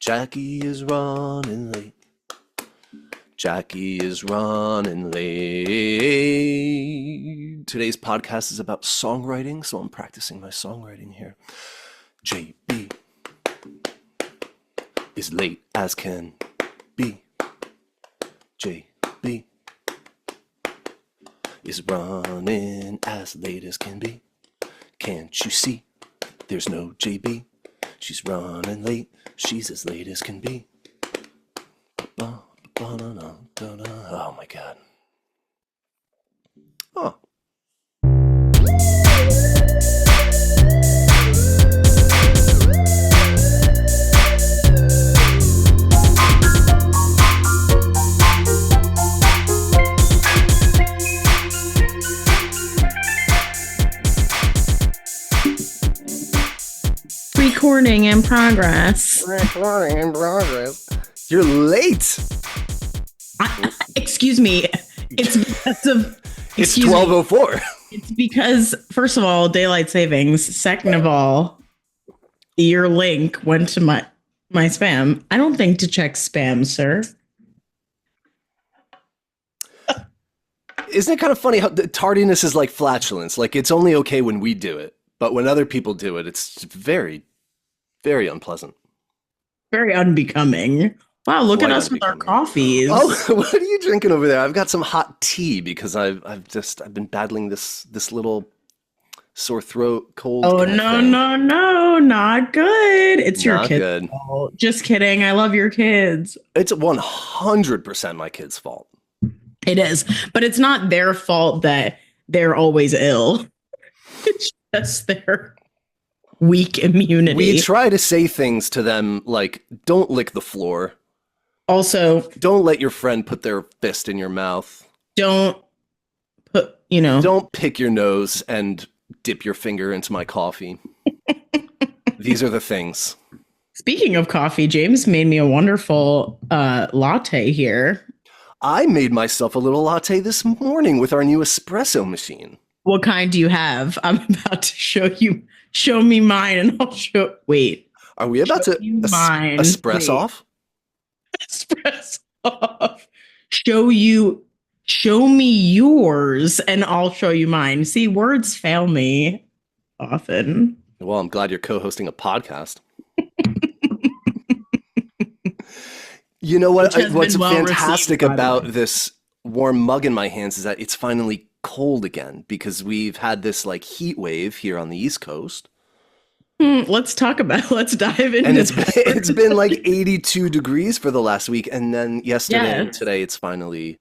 Jackie is running late. Jackie is running late. Today's podcast is about songwriting, so I'm practicing my songwriting here. JB is late as can be. JB is running as late as can be. Can't you see? There's no JB. She's running late. She's as late as can be. Oh my God. Oh. Recording in progress. Recording in progress. You're late. Excuse me. It's because of. It's 12:04. It's because, first of all, daylight savings. Second of all, your link went to my spam. I don't think to check spam, sir. Isn't it kind of funny how the tardiness is like flatulence? Like, it's only okay when we do it, but when other people do it, it's very, very unpleasant. Very unbecoming. Wow, look at us with our coffees. Oh, what are you drinking over there? I've got some hot tea because I've been battling this little sore throat cold. Oh no, not good. It's your Not kid's good. fault. Just kidding. I love your kids. It's 100% my kid's fault. It is, but it's not their fault that they're always ill. It's just their weak immunity. We try to say things to them like, don't lick the floor. Also, Don't let your friend put their fist in your mouth. don't Don't pick your nose and dip your finger into my coffee. These are the things. Speaking of coffee, James made me a wonderful latte here. I made myself a little latte this morning with our new espresso machine. What kind do you have? I'm about to show me mine, and I'll show. Wait. Are we about to mine. espresso Wait. off? Espresso off. Show me yours, and I'll show you mine. See, words fail me often. Well, I'm glad you're co-hosting a podcast. You know what? What's fantastic about this warm mug in my hands is that it's finally cold again because we've had this like heat wave here on the East Coast. Let's dive into And it's been like 82 degrees for the last week, and then yesterday and today it's finally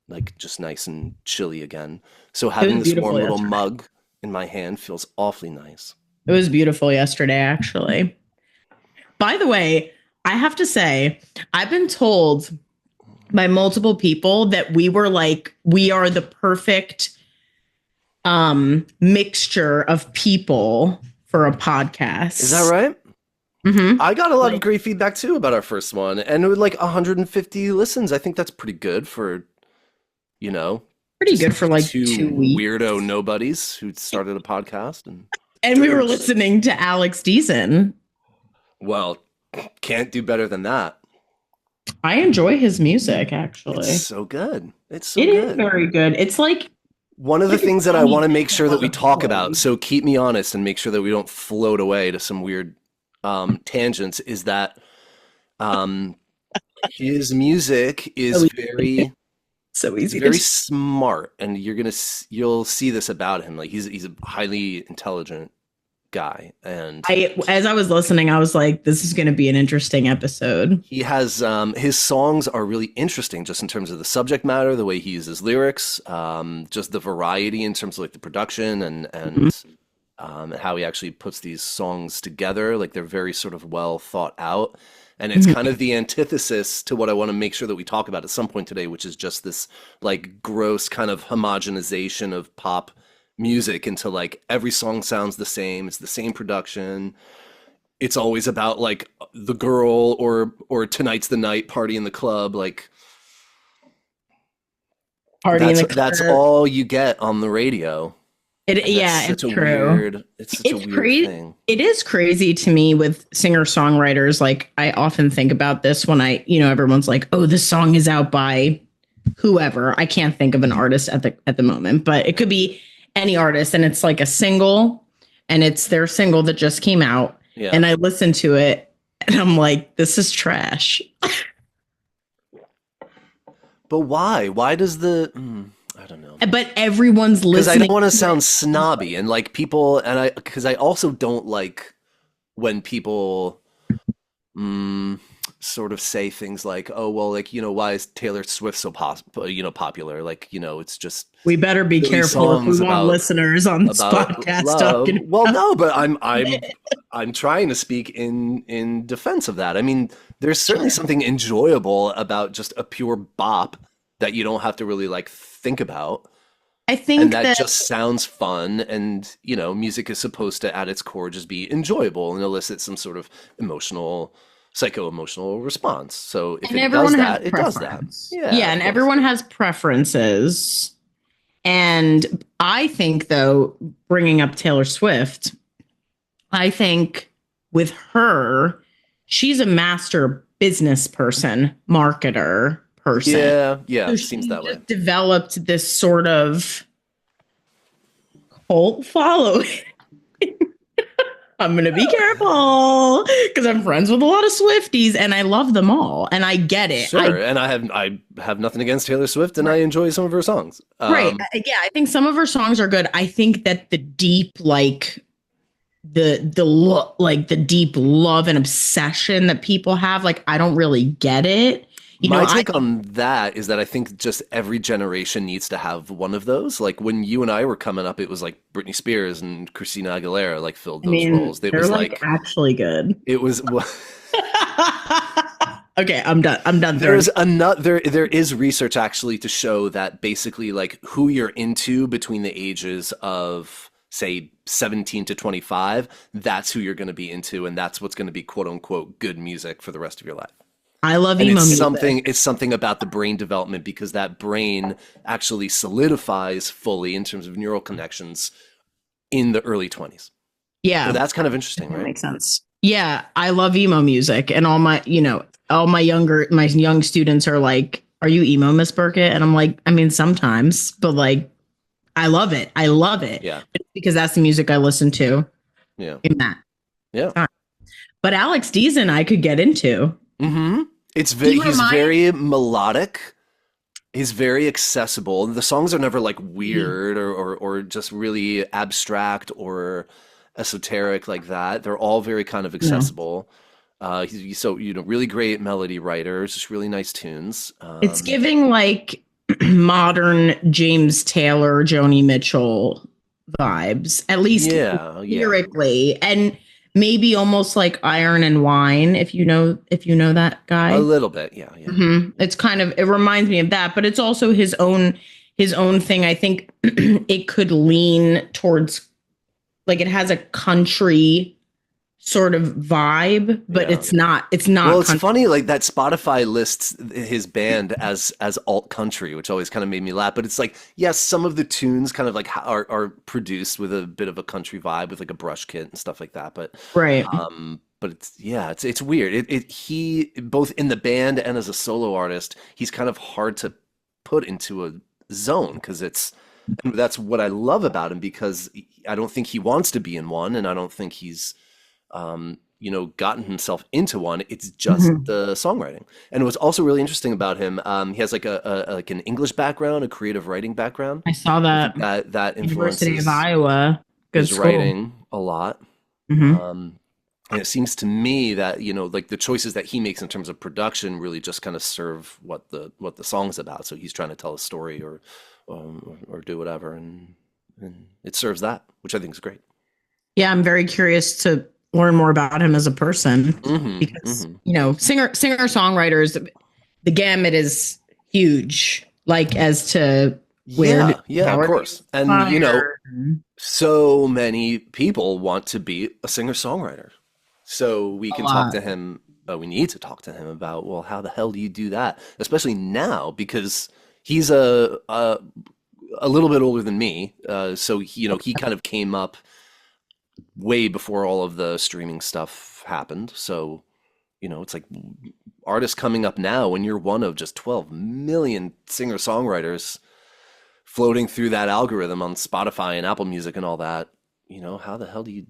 like just nice and chilly again. So having this warm little mug in my hand feels awfully nice. It was beautiful yesterday, actually. By the way, I have to say, I've been told by multiple people that we are the perfect mixture of people for a podcast. Is that right? Mm-hmm. I got a lot of great feedback too about our first one, and with like 150 listens. I think that's pretty good for, pretty good for like 2 weeks. Weirdo nobodies who started a podcast, and we were listening to Alex Dezen. Well, can't do better than that. I enjoy his music, actually. It's so good. It is very good. It's like one of the things that I want to make sure that we talk about, so keep me honest and make sure that we don't float away to some weird tangents, is that his music is very smart, and you'll see this about him. Like he's a highly intelligent guy, and as I was listening, I was like, this is going to be an interesting episode. He has his songs are really interesting just in terms of the subject matter, the way he uses lyrics, just the variety in terms of like the production and how he actually puts these songs together. Like they're very sort of well thought out, and it's kind of the antithesis to what I want to make sure that we talk about at some point today, which is just this like gross kind of homogenization of pop music into like every song sounds the same. It's the same production. It's always about like the girl or tonight's the night, party in the club. Like Party in the That's all you get on the radio. And that's Yeah, such it's a true. weird, it's such a It's weird crazy. thing. It is crazy to me with singer-songwriters. Like I often think about this when everyone's like, "Oh, this song is out by whoever." I can't think of an artist at the moment, but it could be any artist and it's like a single and it's their single that just came out Yeah. and I listen to it and I'm like, "This is trash." But why? Why does I don't know. But everyone's Because I don't listening want to to it. sound snobby and like people, because I also don't like when people sort of say things like, "Oh, well, like why is Taylor Swift so popular? Like, it's just We better be silly careful if we songs want listeners on this about podcast love." talking Well, about no, but I'm trying to speak in defense of that. I mean, there's certainly sure. something enjoyable about just a pure bop that you don't have to really like think about. I And think that that just sounds fun. And, music is supposed to, at its core, just be enjoyable and elicit some sort of psycho emotional response. So if and it does everyone has that, it does that. preference. Yeah, Yeah, of and course. everyone has preferences. And I think, though, bringing up Taylor Swift, I think with her, she's a master business person, marketer person. Yeah, yeah, So it seems she that way. just developed this sort of cult following. I'm going to be careful because I'm friends with a lot of Swifties and I love them all and I get it. Sure. And I have nothing against Taylor Swift and I Right. enjoy some of her songs. Right. Yeah, I think some of her songs are good. I think that the deep like the deep love and obsession that people have, like I don't really get it. My I take on that is that I think just every generation needs to have one of those. Like when you and I were coming up, it was like Britney Spears and Christina Aguilera like filled I those mean, roles. It they're was like like actually good. it was Okay, I'm done. I'm done throwing. there's another there is research actually to show that basically like who you're into between the ages of say 17 to 25, that's who you're going to be into and that's what's going to be quote unquote good music for the rest of your life. I love And emo music. it's something about the brain development because that brain actually solidifies fully in terms of neural connections in the early 20s. So Yeah, that's kind of interesting, that right? makes sense. Yeah, I love emo music, and all my young students are like, "Are you emo, Miss Burkett?" And I'm like, "I mean, sometimes, but like, I love it. I love it Yeah. because that's the music I listen to Yeah. in that Yeah. time." But Alex Dezen, I could get into. Mm-hmm. He He's reminds. very melodic. He's very accessible. The songs are never like weird or just really abstract or esoteric like that. They're all very kind of No, accessible. He's so really great melody writers, just really nice tunes. it's giving like modern James Taylor, Joni Mitchell vibes, at least Yeah, yeah, lyrically, and maybe almost like Iron and Wine, if you know that a guy. little bit. Yeah, yeah, It's kind of, it reminds me of that, but it's also his own thing. I think it could lean towards, like, it has a country sort of vibe, but yeah. it's Well, not it's country. funny like that Spotify lists his band as alt country, which always kind of made me laugh. But it's like, yes, some of the tunes kind of like are produced with a bit of a country vibe with like a brush kit and stuff like that. Right. But it's weird. He both in the band and as a solo artist, he's kind of hard to put into a zone because and that's what I love about him because I don't think he wants to be in one, and I don't think he's gotten himself into one. It's just Mhm. the songwriting. And what's also really interesting about him, he has like like an English background, a creative writing background. I saw I think that. that University of influences Iowa. Good his school. writing a lot. Hmm. Um, and it seems to me that, like the choices that he makes in terms of production really just kind of serve what the song's about. So he's trying to tell a story or do whatever, and it serves that, which I think is great. Yeah, I'm very curious to learn more about him as a person Hmm. because, Hmm. singer songwriters, the gamut is huge, like as to Yeah, yeah, how of are they course. And inspired? so many people want to be a singer-songwriter. So we A can talk lot. to him, we need to talk to him about, well, how the hell do you do that? Especially now, because he's a little bit older than me. So he kind of came up way before all of the streaming stuff happened. So, it's like artists coming up now when you're one of just 12 million singer-songwriters floating through that algorithm on Spotify and Apple Music and all that. How the hell do you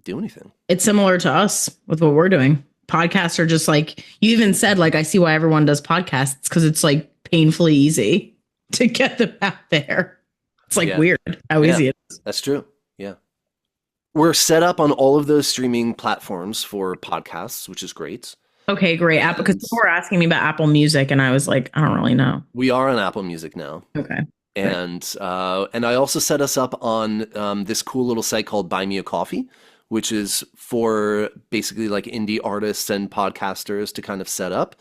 do anything? It's similar to us with what we're doing. Podcasts are just like, you even said, like, I see why everyone does podcasts, because it's like painfully easy to get them out there. It's like weird how easy it is. That's true. Yeah. We're set up on all of those streaming platforms for podcasts, which is great. Okay, great. Because people were asking me about Apple Music, and I was like, I don't really know. We are on Apple Music now. Okay. And I also set us up on this cool little site called Buy Me a Coffee, which is for basically like indie artists and podcasters to kind of set up.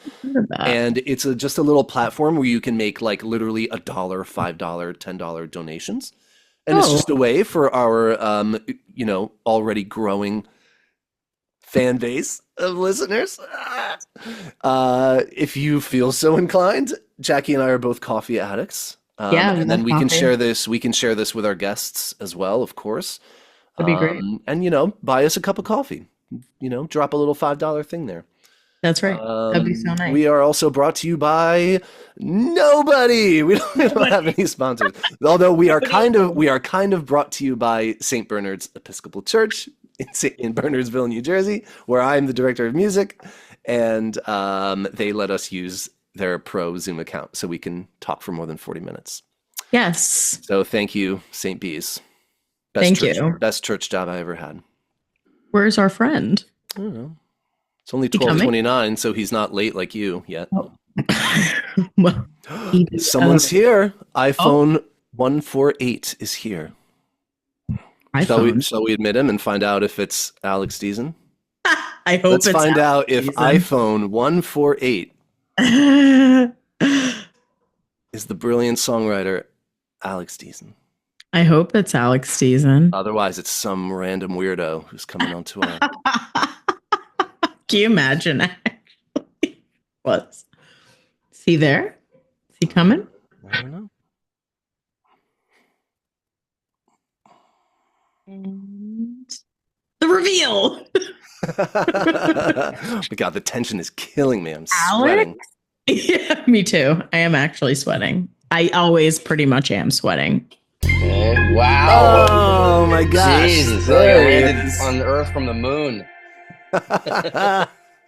And it's just a little platform where you can make like literally $1, $5, $10 donations. And it's just a way for our, already growing fan base of listeners. If you feel so inclined, Jackie and I are both coffee addicts. And then we can share this. We can share this with our guests as well, of course. That'd be great. And buy us a cup of coffee. Drop a little $5 thing there. That's right. That'd be so nice. We are also brought to you by nobody. We don't have any sponsors. Although we are kind of brought to you by St. Bernard's Episcopal Church in Bernardsville, New Jersey, where I'm the director of music, and they let us use their pro Zoom account so we can talk for more than 40 minutes. Yes. So thank you, St. B's. Thank you. Best church job I ever had. Where's our friend? I don't know. It's only 12:29, so he's not late like you yet. Oh. Well, someone's here. iPhone 148 is here. Shall we admit him and find out if it's Alex Dezen? I hope Let's find out if iPhone 148 is the brilliant songwriter Alex Dezen. I hope it's Alex Dezen. Otherwise, it's some random weirdo who's coming on tour. Can you imagine? Actually, is he there? Is he coming? I don't know. And the reveal. Oh my God, the tension is killing me. I'm sweating. Yeah, me too. I am actually sweating. I always pretty much am sweating. Okay. Wow. Oh my gosh. Jesus. There I landed on Earth from the moon.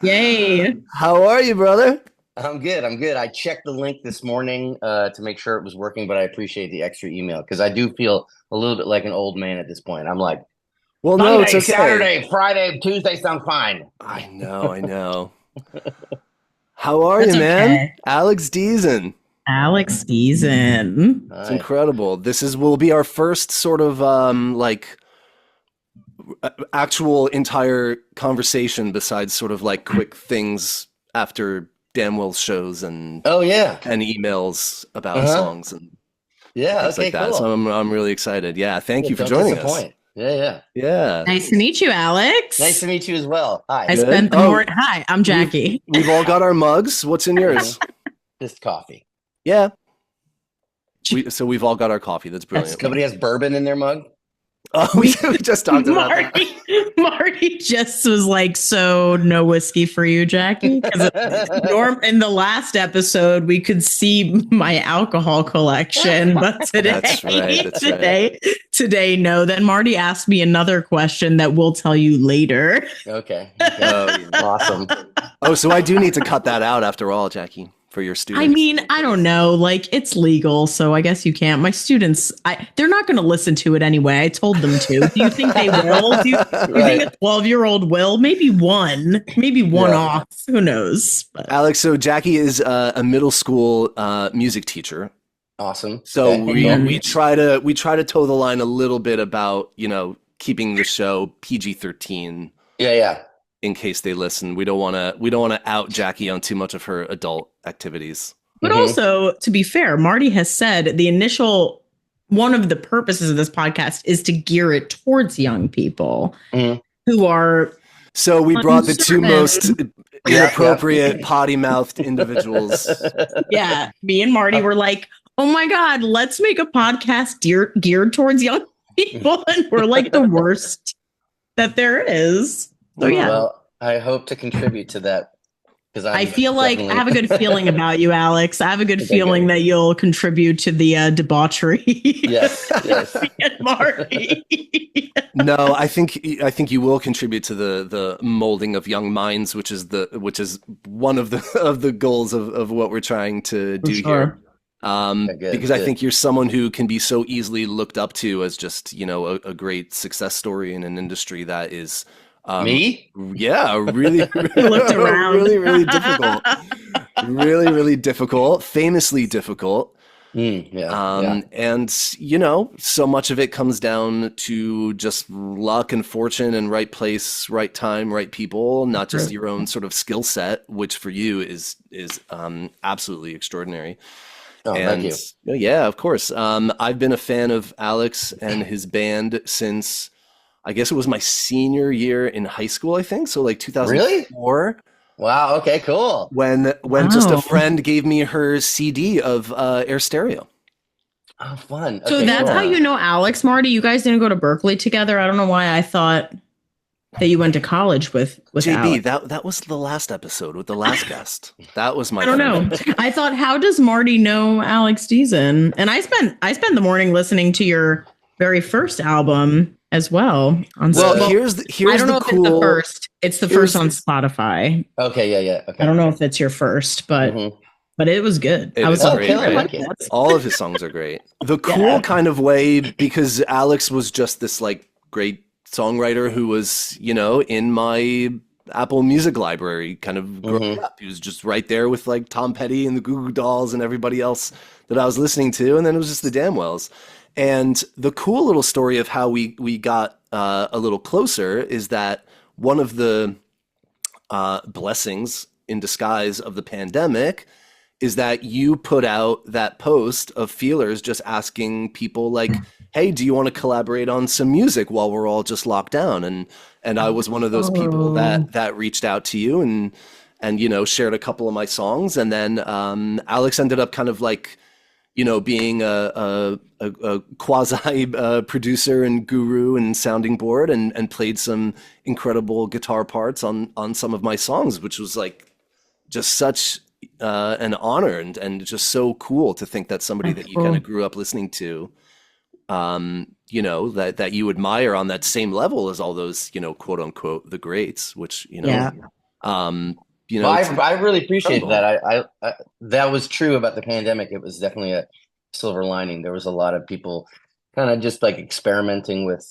Yay. How are you, brother? I'm good. I checked the link this morning to make sure it was working, but I appreciate the extra email because I do feel a little bit like an old man at this point. I'm like, well, Sunday, no, it's okay. Saturday, Friday, Tuesday sound fine. I know. How are you, man? Okay. Alex Dezen. Alex Dezen. It's incredible. This will be our first sort of actual entire conversation besides sort of like quick things after Damnwells shows and and emails about songs and things like that. Cool. So I'm really excited. Yeah, thank you for joining us. Yeah. Nice to meet you, Alex. Nice to meet you as well. Hi. I spent the morning. Hi, I'm Jackie. We've all got our mugs. What's in yours? Just coffee. Yeah. So we've all got our coffee. That's brilliant. Nobody has bourbon in their mug? Oh, we just talked about that. Marty just was like, so no whiskey for you, Jackie? Because in the last episode, we could see my alcohol collection. But today, no. Then Marty asked me another question that we'll tell you later. Okay. Awesome. Oh, so I do need to cut that out after all, Jackie. For your students? I mean, I don't know. Like, it's legal, so I guess you can't. My students, they're not going to listen to it anyway. I told them to. Do you think they will? Do you think a 12-year-old will? Maybe one off. Who knows? But. Alex, so Jackie is a middle school music teacher. Awesome. So we try to toe the line a little bit about keeping the show PG-13. Yeah. In case they listen, we don't want to out Jackie on too much of her adult activities. But also, to be fair, Marty has said one of the purposes of this podcast is to gear it towards young people who are. So we brought the two most inappropriate potty-mouthed individuals. Yeah, me and Marty were like, oh my God, let's make a podcast geared towards young people. And we're like the worst that there is. So yeah. Well, I hope to contribute to that because I feel like I have a good feeling about you, Alex. I have a good feeling that you'll contribute to the debauchery. Yes. And Marty. No, I think you will contribute to the molding of young minds, which is one of the goals of what we're trying to do here. Because I think you're someone who can be so easily looked up to as just, a great success story in an industry that is me? Yeah, really, looked around. really difficult. Really difficult, famously difficult. And so much of it comes down to just luck and fortune and right place, right time, right people, not just your own sort of skill set, which for you is absolutely extraordinary. Oh, thank you. Yeah, of course. I've been a fan of Alex and his band since I guess it was my senior year in high school, I think. So like 2004. Really? Wow. Okay, cool. When just a friend gave me her CD of Air Stereo. Oh, fun. So that's how you know Alex, Marty. You guys didn't go to Berkeley together. I don't know why I thought that you went to college with JB. Alex. That was the last episode with the last guest. That was my. I don't know. I thought, how does Marty know Alex Dezen? And I spent the morning listening to your very first album as well. Here's I don't know if it's the first. It's the first on Spotify. Okay, yeah. Okay. I don't know if it's your first, but it was good. I was great. I like it. All of his songs are great. The cool kind of way, because Alex was just this like great songwriter who was, in my Apple Music library kind of growing up. He was just right there with like Tom Petty and the Goo Goo Dolls and everybody else that I was listening to. And then it was just the Damnwells. And the cool little story of how we got a little closer is that one of the blessings in disguise of the pandemic is that you put out that post of feelers just asking people like, hey, do you want to collaborate on some music while we're all just locked down? And I was one of those people that reached out to you and shared a couple of my songs. And then Alex ended up kind of like, being a quasi producer and guru and sounding board and played some incredible guitar parts on some of my songs, which was like just such an honor and just so cool to think that somebody that you kind of grew up listening to, that you admire on that same level as all those, quote unquote, the greats, which, I really appreciate that. I that was true about the pandemic. It was definitely a silver lining. There was a lot of people kind of just like experimenting with,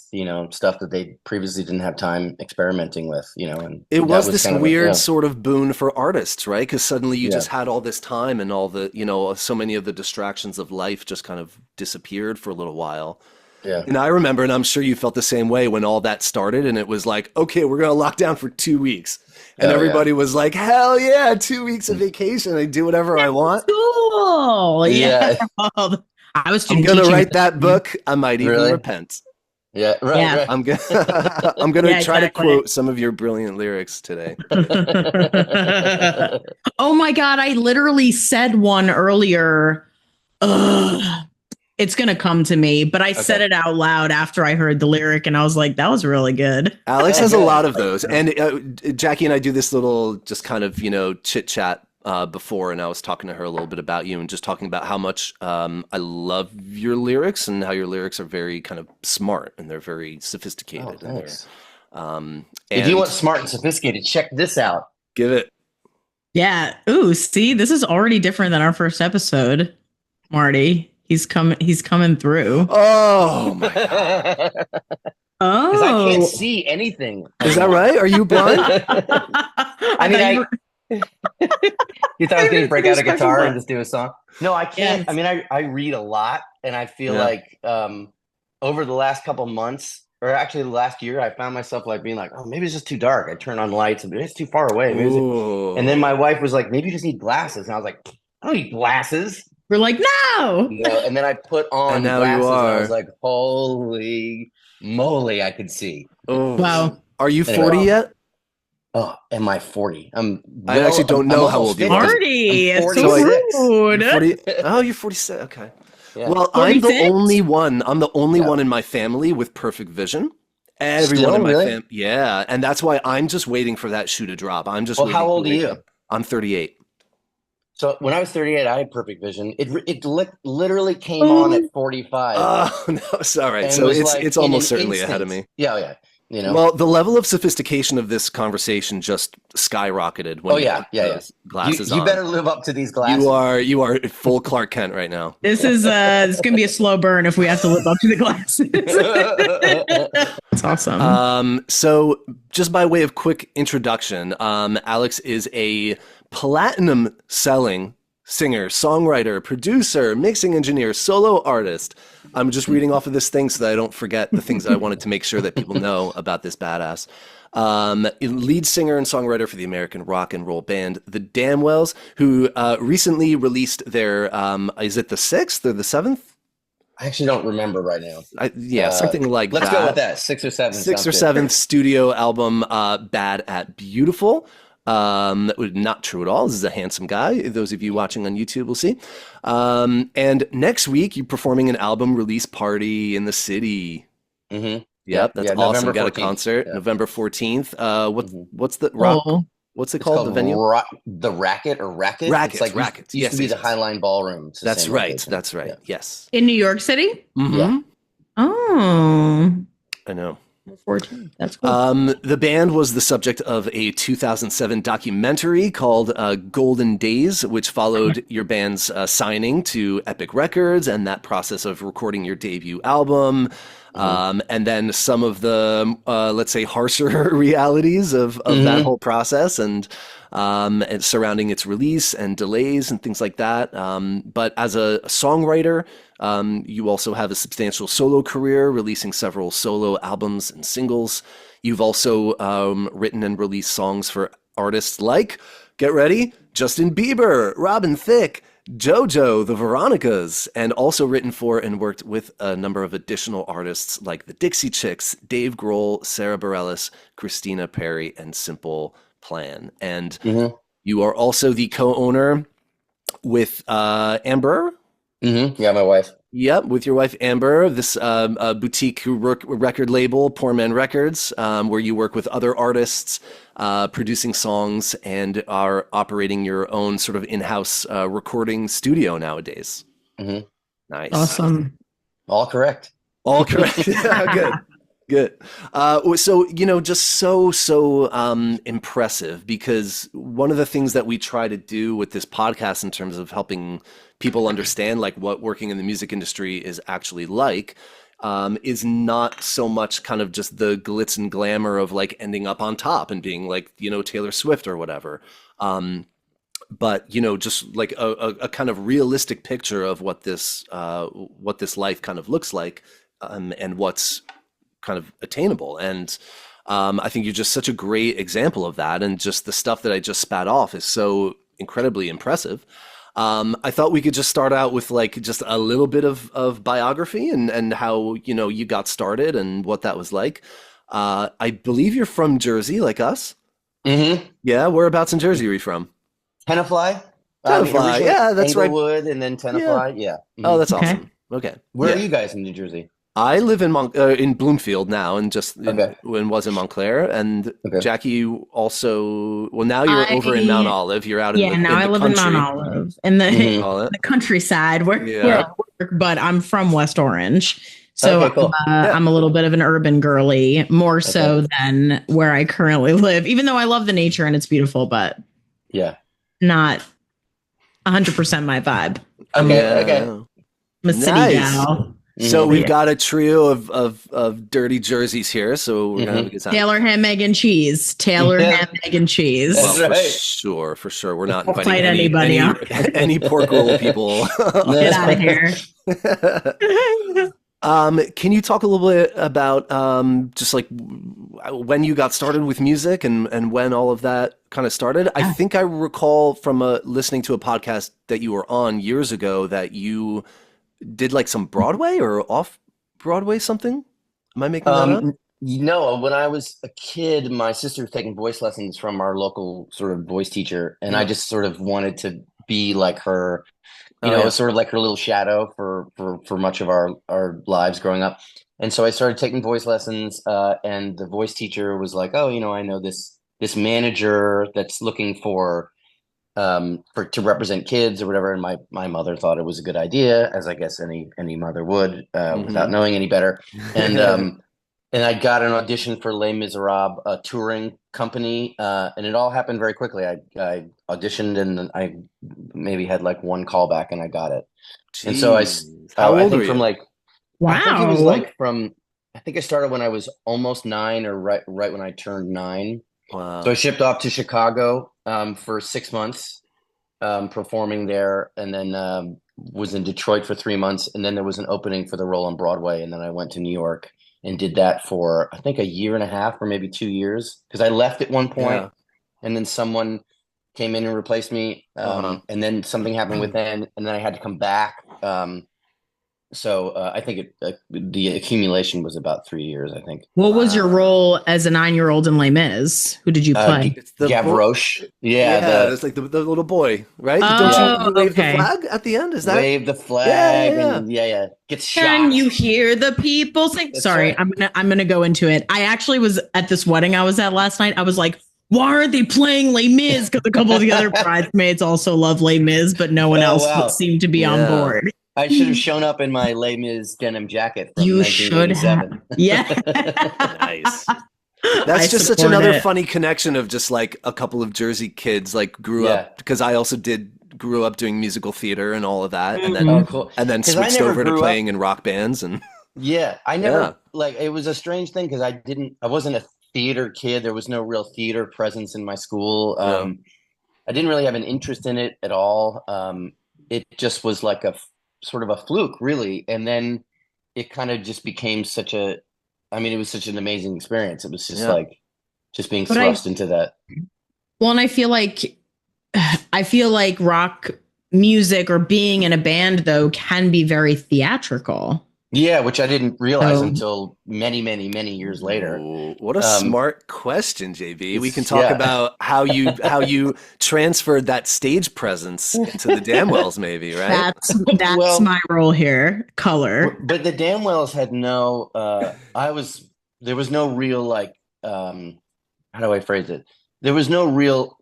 stuff that they previously didn't have time experimenting with, and it was this weird sort of boon for artists, right? Because suddenly you just had all this time and all the, so many of the distractions of life just kind of disappeared for a little while. Yeah. And I remember, and I'm sure you felt the same way when all that started and it was like, okay, we're going to lock down for 2 weeks. And everybody was like, hell yeah, 2 weeks of vacation. I do whatever I want. Cool. Yeah. I was I'm going to write that book. I might even repent. Yeah, right. I'm going to try to quote some of your brilliant lyrics today. Oh my God. I literally said one earlier. It's going to come to me, but I said it out loud after I heard the lyric and I was like, that was really good. Alex has a lot of those. And Jackie and I do this little just kind of, chit chat before. And I was talking to her a little bit about you and just talking about how much I love your lyrics and how your lyrics are very kind of smart and they're very sophisticated. Oh, thanks. And if you want smart and sophisticated, check this out. Give it. Yeah. Ooh, see, this is already different than our first episode, Marty. He's coming through. Oh my God. Oh, because I can't see anything. Is that right? Are you blind? You thought I was going to break out a guitar and just do a song? No, I can't. Yes. I mean, I read a lot, and I feel like over the last couple months, or actually the last year, I found myself like being like, oh, maybe it's just too dark. I turn on lights, and it's too far away. And then my wife was like, maybe you just need glasses, and I was like, I don't need glasses. We're like, no. And then I put on glasses and I was like, holy moly, I could see. Oh. Wow. Are you 40 yet? Oh, am I 40? I actually don't know how almost old you are. 40. I'm It's so 46. rude. You're 40. Oh, you're 46. Okay. Yeah. Well, I'm the 46? only one. I'm the only Yeah. one in my family with perfect vision. Everyone Still, in my really? family, yeah, and that's why I'm just waiting for that shoe to drop. I'm just Well, waiting how to old are wake you? up. I'm 38. So when I was 38, I had perfect vision. It literally came on at 45 Oh no, it's all right. and So was like it's in almost an certainly ahead of instant. me. Yeah, yeah. You know? Well, the level of sophistication of this conversation just skyrocketed when Oh you yeah, put yeah, yeah. those glasses You on. better live up to these You glasses. are full Clark Kent right now. This is it's gonna be a slow burn if we have to live up to the glasses. That's awesome. So just by way of quick introduction, Alex is a platinum selling singer, songwriter, producer, mixing engineer, solo artist. I'm just reading off of this thing so that I don't forget the things that I wanted to make sure that people know about this badass. Lead singer and songwriter for the American rock and roll band The Damnwells, who recently released their, is it the 6th or the 7th? I actually don't remember right now. Something like Let's that. go with that. 6 or 7. Sixth or sounds good. seventh studio album, Bad at Beautiful. That was not true at all. This is a handsome guy. Those of you watching on YouTube will see. And next week, you're performing an album release party in the city. Mm-hmm. Yep, that's awesome. November Got a 14th. concert Yeah. November 14th. Mhm. What's the rock? Oh. What's it It's called? The venue? The Racket or Racket? Rackets, It's like Rackets. Used Yes, to be yes, the yes. Highline Ballroom. It's the That's same right. location. That's right. Yeah. Yes. In New York City? Mm-hmm. Yeah. Oh. I know. 14. That's cool. The band was the subject of a 2007 documentary called Golden Days, which followed your band's signing to Epic Records and that process of recording your debut album. And then some of the, let's say, harsher realities of that whole process and surrounding its release and delays and things like that. But as a songwriter, you also have a substantial solo career, releasing several solo albums and singles. You've also written and released songs for artists like, get ready, Justin Bieber, Robin Thicke, JoJo, the Veronicas, and also written for and worked with a number of additional artists like the Dixie Chicks, Dave Grohl, Sara Bareilles, Christina Perri, and Simple Plan. And you are also the co-owner with Amber. Yeah, my wife. Yep, with your wife Amber, this boutique record label, Poor Man Records, where you work with other artists, producing songs, and are operating your own sort of in-house recording studio nowadays. Nice. Awesome. All correct. All correct. Yeah, good. So, just so impressive, because one of the things that we try to do with this podcast in terms of helping people understand like what working in the music industry is actually like, is not so much kind of just the glitz and glamour of like ending up on top and being like, Taylor Swift or whatever. But, just like a kind of realistic picture of what this life kind of looks like, and what's kind of attainable. And I think you're just such a great example of that. And just the stuff that I just spat off is so incredibly impressive. I thought we could just start out with like just a little bit of biography and how, you got started and what that was like. I believe you're from Jersey, like us. Yeah. Whereabouts in Jersey are you from? Tenafly. Tenafly. Yeah, that's right. Englewood and then Tenafly. Yeah. Oh, that's awesome. Okay. Where are you guys in New Jersey? I live in Bloomfield now, and was in Montclair. And Jackie, you also, well, now you're over in Mount Olive. You're out in the now I live in Mount Olive in the countryside where I work, but I'm from West Orange. So cool. I'm a little bit of an urban girly, more so than where I currently live, even though I love the nature and it's beautiful, but not 100% my vibe. I'm a city gal. So we've got a trio of dirty jerseys here, so we're gonna have a good time. Taylor ham, egg, and cheese. Taylor ham, egg, and cheese. That's right. For sure. We're not inviting fight anybody any poor girl people. Get out of here. Can you talk a little bit about just like when you got started with music and when all of that kind of started? I think I recall from listening to a podcast that you were on years ago that you did like some Broadway or off Broadway something. Am I making that up? When I was a kid, my sister was taking voice lessons from our local sort of voice teacher, and I just sort of wanted to be like her. Oh It yeah. was sort of like her little shadow for much of our lives growing up. And so I started taking voice lessons, and the voice teacher was like, "Oh, I know this manager that's looking for to represent kids or whatever." And my mother thought it was a good idea, as I guess any mother would, without knowing any better. And and I got an audition for Les Miserables, a touring company, and it all happened very quickly. I auditioned and I maybe had like one callback and I got it. And so Jeez. How I old think were from you? like I think it was Wow. like from I think I started when I was almost 9 or right when I turned 9. So I Wow. shipped off to Chicago for 6 months, performing there, and then was in Detroit for 3 months, and then there was an opening for the role on Broadway, and then I went to New York and did that for I think a year and a half or maybe 2 years because I left at one point, Yeah. and then someone came in and replaced me, Uh-huh. and then something happened with then, and then I had to come back. So I think the accumulation was about 3 years, I think. What was your Wow. role as a 9-year-old in Les Mis? Who did you play? It's the boy. Gavroche, yeah, Yeah, it's like the little boy, right? Don't yeah, you Oh, wave the okay. flag at the end? Is that? wave the Yeah, yeah, flag, yeah. and yeah, gets Can shot. you hear the people sing? That's Sorry, right. I'm gonna go into it. I actually was at this wedding I was at last night. I was like, why aren't they playing Les Mis? Because a couple of the other bridesmaids also love Les Mis, but no one Oh else wow! seemed to be on Yeah. board. I should have shown up in my Les Mis denim jacket from You should have. 1987. Yeah. Nice. I That's just such support another it. funny connection of just like a couple of Jersey kids like grew Yeah. up because I also did grew up doing musical theater and all of that Oh, cool. and then Because I switched never over to grew up. playing in rock bands and Yeah, I yeah. never like it was a strange thing because I wasn't a theater kid. There was no real theater presence in my school. Yeah. I didn't really have an interest in it at all. It just was like sort of a fluke, really. And then it kind of just became I mean, it was such an amazing experience. It was just Yeah. like just being But I thrust into that. well, and I feel like rock music or being in a band though can be very theatrical. Yeah, which I didn't realize So until many, many, many years later. Ooh, what a Um, smart question, JB. We can it's talk yeah. about how you transferred that stage presence into the Damnwells, maybe, right? that's Well, my role here. Color. but the Damnwells had no. There was no real like. How do I phrase it? There was no real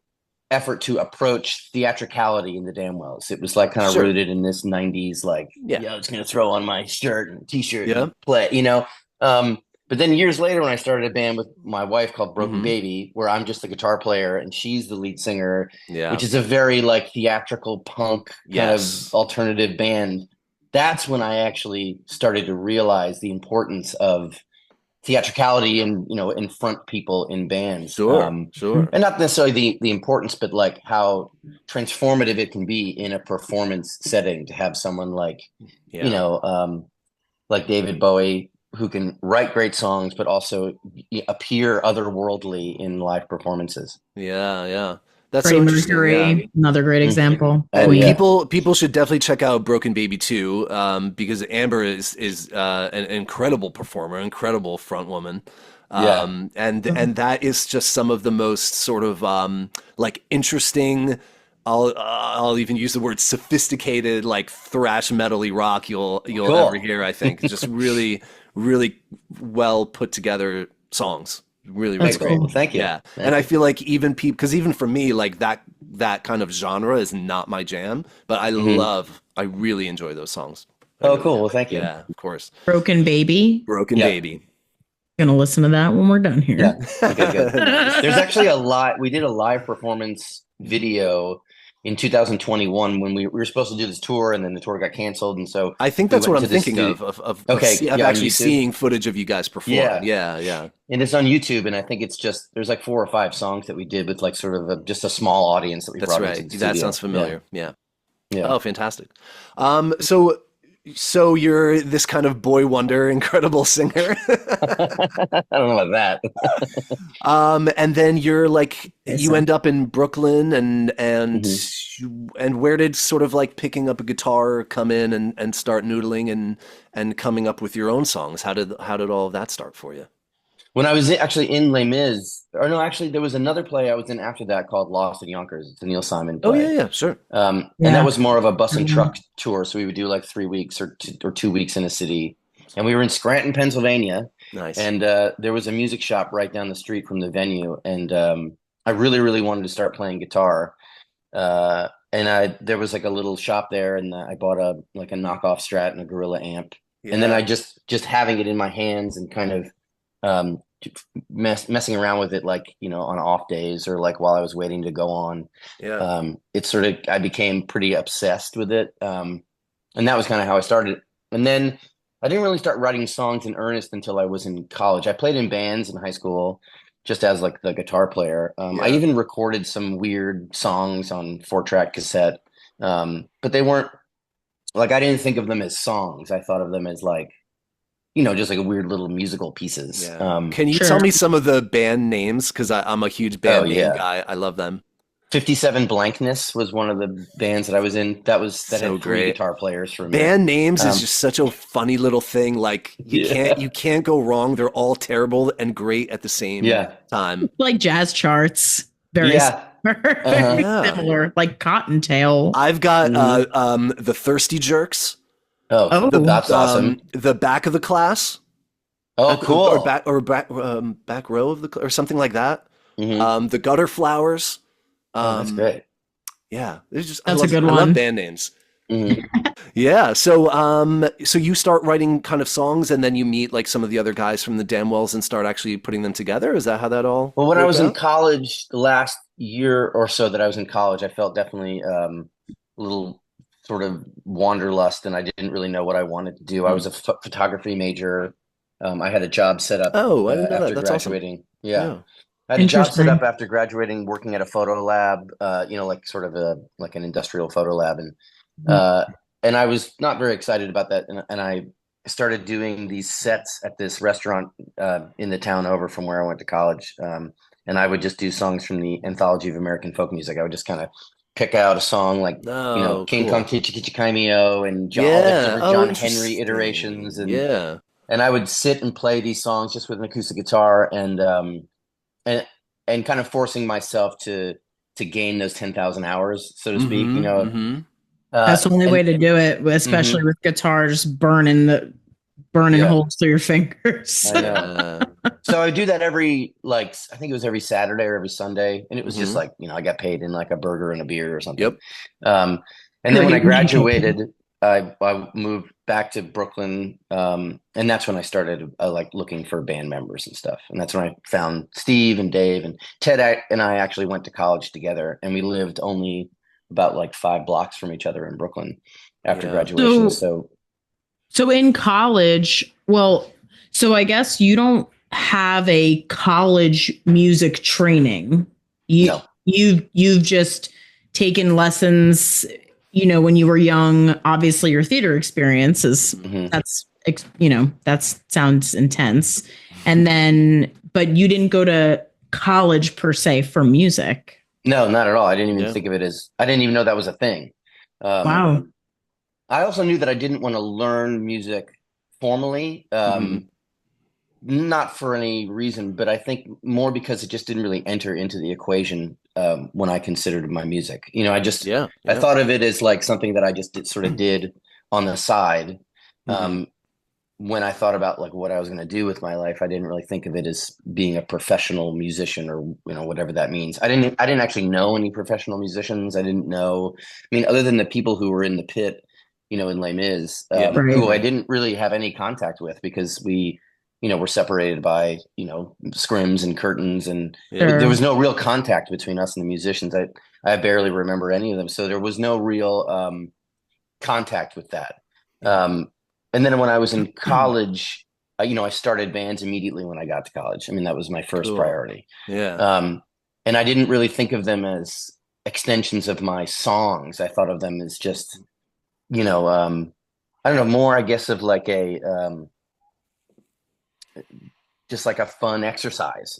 effort to approach theatricality in the Damnwells. It was like kind of Sure. rooted in this '90s like, Yeah. yeah, I was gonna throw on my shirt and t-shirt Yeah. and play. But then years later, when I started a band with my wife called Broken Hmm. Baby, where I'm just the guitar player and she's the lead singer, Yeah. which is a very like theatrical punk kind of Yes. alternative band, that's when I actually started to realize the importance of theatricality and in front people in bands. Sure. Sure. And not necessarily the importance, but like how transformative it can be in a performance setting to have someone like you Yeah. know like David Bowie, who can write great songs but also appear otherworldly in live performances. Yeah. Yeah. That's so Freddie interesting. Yeah. Mercury, another great example. Oh And Queen. yeah. people should definitely check out Broken Baby too, because Amber is an incredible performer, incredible front woman, Yeah. and that is just some of the most sort of like interesting. I'll even use the word sophisticated, like thrash metally rock you'll Cool. ever hear. I think just really well put together songs. Really, really That's Great. great. cool. Thank you. Yeah, Thank and I you. feel like even people, because even for me, like that kind of genre is not my jam, but Mhm. I really enjoy those songs. I Oh, really cool. do. Well, thank you. Yeah, of course. Broken Baby. Broken Yeah. Baby. Gonna listen to that when we're done Yeah. here. Okay, good. Nice. There's actually we did a live performance video in 2021 when we were supposed to do this tour and then the tour got canceled. And so I think we that's what went I'm to the thinking studio. of Okay. of Yeah. On actually YouTube. seeing footage of you guys perform. Yeah. Yeah, yeah. And it's on YouTube. And I think there's like 4 or 5 songs that we did with like sort of just a small audience that we That's brought into right. the That studio. sounds familiar. Yeah. Yeah. Oh, fantastic. So you're this kind of boy wonder, incredible singer. I don't know about that. And then you're like you end up in Brooklyn Mhm. and where did sort of like picking up a guitar come in and start noodling and coming up with your own songs? How did all of that start for you? When I was actually in Les Mis, or no, actually there was another play I was in after that called Lost in Yonkers. It's a Neil Simon Oh play. yeah, sure. And that was more of a bus and truck tour. So we would do like 3 weeks or 2 weeks in a city. And we were in Scranton, Pennsylvania. Nice. And there was a music shop right down the street from the venue. And I really, really wanted to start playing guitar. There was like a little shop there, and I bought a knockoff Strat and a Gorilla amp. Yeah. And then I just having it in my hands and kind of messing around with it, like, on off days or like while I was waiting to go on. I became pretty obsessed with it. And that was kind of how I started. And then I didn't really start writing songs in earnest until I was in college. I played in bands in high school just as like the guitar player. I even recorded some weird songs on 4-track cassette. But they weren't like, I didn't think of them as songs. I thought of them as like, just like a weird little musical pieces. Yeah. Can you tell me some of the band names? Because I'm a huge band name guy. I love them. 57 Blankness was one of the bands that I was in. That had 3 guitar players for me. Band names is just such a funny little thing. Like you can't go wrong. They're all terrible and great at the same time. Like jazz charts. Very similar, like Cottontail. I've got the Thirsty Jerks. That's awesome. The Back of the Class. Oh, cool. Back row of the or something like that. The Gutter Flowers. That's great. Yeah, that's a good one. I love band names. Yeah. So you start writing kind of songs, and then you meet like some of the other guys from the Damnwells and start actually putting them together. Is that how that all? Well, when I was in college, the last year or so that I was in college, I felt definitely a little sort of wanderlust, and I didn't really know what I wanted to do. I was a photography major. I had a job set up. Oh, I didn't know that. That's graduating. Awesome. Yeah. I had a job set up after graduating, working at a photo lab, like sort of an industrial photo lab. And I was not very excited about that. And I started doing these sets at this restaurant in the town over from where I went to college. And I would just do songs from the Anthology of American Folk Music. I would just kind of pick out a song like, King Kong Kichi Kichi Kaimio and John Henry iterations. And I would sit and play these songs just with an acoustic guitar and kind of forcing myself to gain those 10,000 hours, so to speak, that's the only way to do it, especially with guitar, just burning holes through your fingers. I know. So I do that I think it was every Saturday or every Sunday. And it was just like, I got paid in like a burger and a beer or something. And then when I graduated, I moved back to Brooklyn, and that's when I started looking for band members and stuff. And that's when I found Steve and Dave and Ted. And I actually went to college together, and we lived only about like 5 blocks from each other in Brooklyn after graduation. So in college, so I guess you don't have a college music training. You've just taken lessons. When you were young, obviously your theater experience is that sounds intense. And then, but you didn't go to college per se for music. No, not at all. I didn't even think of it as, I didn't even know that was a thing. Wow. I also knew that I didn't want to learn music formally, not for any reason, but I think more because it just didn't really enter into the equation when I considered my music. I thought of it as like something that I just did on the side. When I thought about like what I was going to do with my life, I didn't really think of it as being a professional musician or whatever that means. I didn't actually know any professional musicians. I didn't know. I mean, other than the people who were in the pit, in Les Mis, who I didn't really have any contact with because we, were separated by scrims and curtains, and there was no real contact between us and the musicians. I barely remember any of them, so there was no real contact with that. And then when I was in college, I started bands immediately when I got to college. I mean, that was my first priority. And I didn't really think of them as extensions of my songs. I thought of them as just, I don't know, more, I guess, of like just like a fun exercise,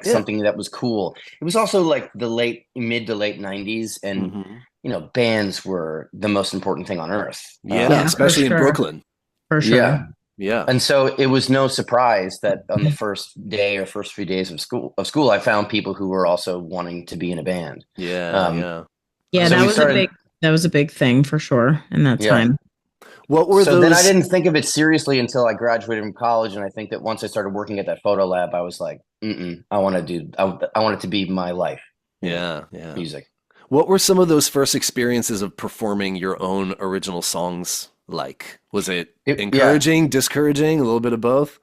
something that was cool. It was also like the mid to late 90s, and, bands were the most important thing on earth. Especially in Brooklyn. For sure. Yeah. And so it was no surprise that on the first day or first few days of school, I found people who were also wanting to be in a band. Yeah. Yeah. Yeah, So that we was started, that was a big thing for sure in that yeah. time. What were So then I those? didn't think of it seriously until I graduated from college, and I think that once I started working at that photo lab, I was like, I want it to be my life. Yeah. Yeah. Music. What were some of those first experiences of performing your own original songs like? Was it encouraging, discouraging, a little bit of both?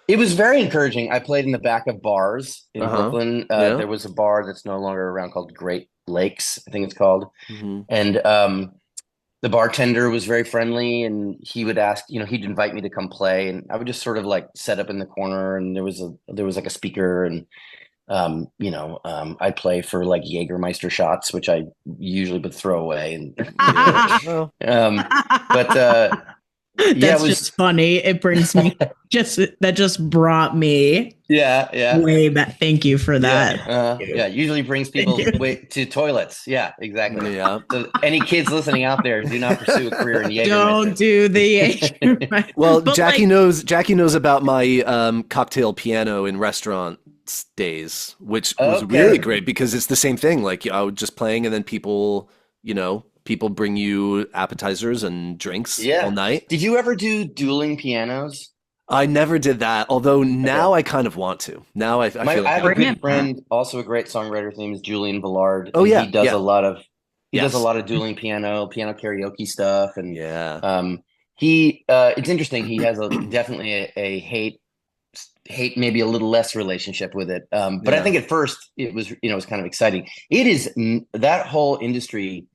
It was very encouraging. I played in the back of bars in Uh-huh. Brooklyn. Yeah. There was a bar that's no longer around called Great Lakes, I think it's called. Hmm. And the bartender was very friendly, and he would ask, he'd invite me to come play, and I would just sort of like set up in the corner, and there was like a speaker, and I'd play for like Jägermeister shots, which I usually would throw away, and Yeah. Well, but That's just funny. It brings me just brought me yeah. way back. Thank you for that. Usually brings people to toilets. Yeah, exactly. yeah. So any kids listening out there, do not pursue a career in Jägermeister. Don't do the Well, But Jackie knows about my cocktail piano in restaurant days, which was really great because it's the same thing. Like I was just playing, and then people bring you appetizers and drinks all night. Did you ever do dueling pianos? I never did that, although now I kind of want to. Now I feel like I have a good friend, also a great songwriter. His name is Julian Villard. Oh yeah, he does a lot of does a lot of Mm-hmm. dueling piano karaoke stuff, and yeah. It's interesting. He has definitely a hate, maybe a little less relationship with it. But I think at first it was kind of exciting. It is that whole industry,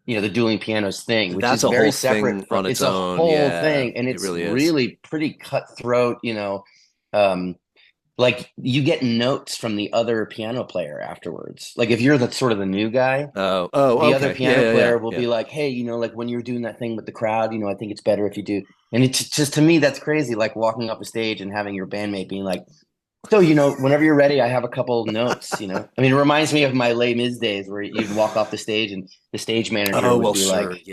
the dueling pianos thing, which is very separate from its own. A whole thing, and it's really pretty cutthroat. Like you get notes from the other piano player afterwards. Like if you're the sort of the new guy, the other piano player will be like, "Hey, like when you're doing that thing with the crowd, I think it's better if you do." And it's just, to me, that's crazy. Like walking up a stage and having your bandmate being like, "So, whenever you're ready, I have a couple notes." I mean, it reminds me of my Les Mis days where you'd walk off the stage and the stage manager would be like,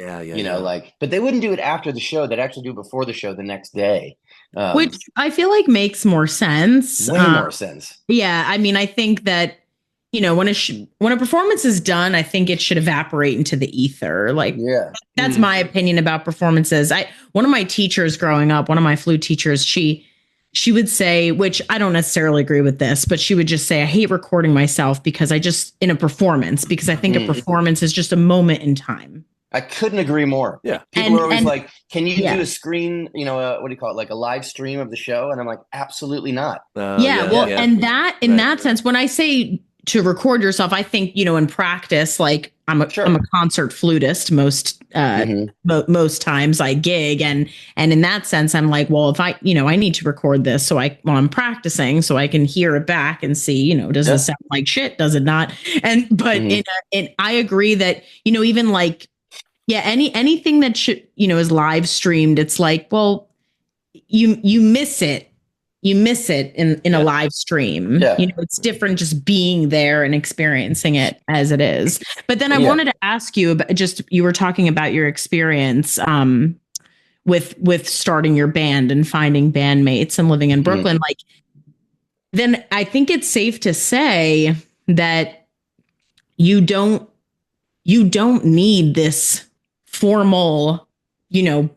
like, but they wouldn't do it after the show. They'd actually do it before the show the next day. Which I feel like makes more sense. Way more sense. Yeah. I mean, I think that, when a performance is done, I think it should evaporate into the ether. Like, that's my opinion about performances. One of my teachers growing up, one of my flute teachers, she would say, which I don't necessarily agree with this, but she would just say, I hate recording myself because in a performance, because I think a performance is just a moment in time. I couldn't agree more. Yeah. People are always like, can you do a screen, what do you call it? Like a live stream of the show? And I'm like, absolutely not. And that, in that sense, when I say to record yourself, I think, in practice, like I'm a concert flutist most times I gig. And in that sense, I'm like, well, if I need to record this while I'm practicing so I can hear it back and see, does it sound like shit? Does it not? But I agree that, even like, anything that should, is live streamed, it's like, well, you miss it. You miss it in a live stream. Yeah. It's different just being there and experiencing it as it is. But then I wanted to ask you about you were talking about your experience with starting your band and finding bandmates and living in Brooklyn. Like, then I think it's safe to say that you don't need this formal,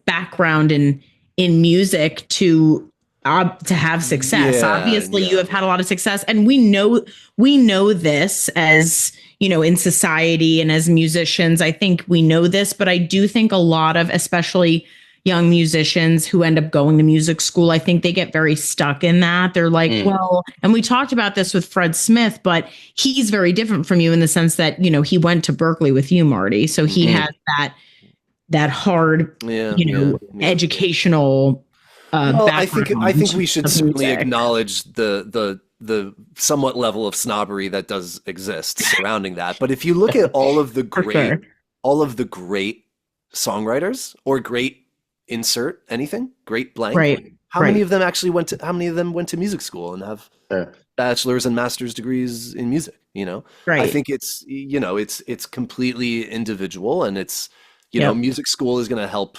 background in music to have success. Obviously you have had a lot of success, and we know this as, in society and as musicians. I think we know this, but I do think a lot of, especially young musicians who end up going to music school, I think they get very stuck in that. They're like, well, and we talked about this with Fred Smith, but he's very different from you in the sense that, he went to Berkeley with you, Marty. So he has that hard, educational I think we should certainly acknowledge the somewhat level of snobbery that does exist surrounding that. But if you look at all of the great songwriters or great insert anything, great blank, how many of them actually went to music school and have bachelor's and master's degrees in music? I think it's it's completely individual, and it's music school is going to help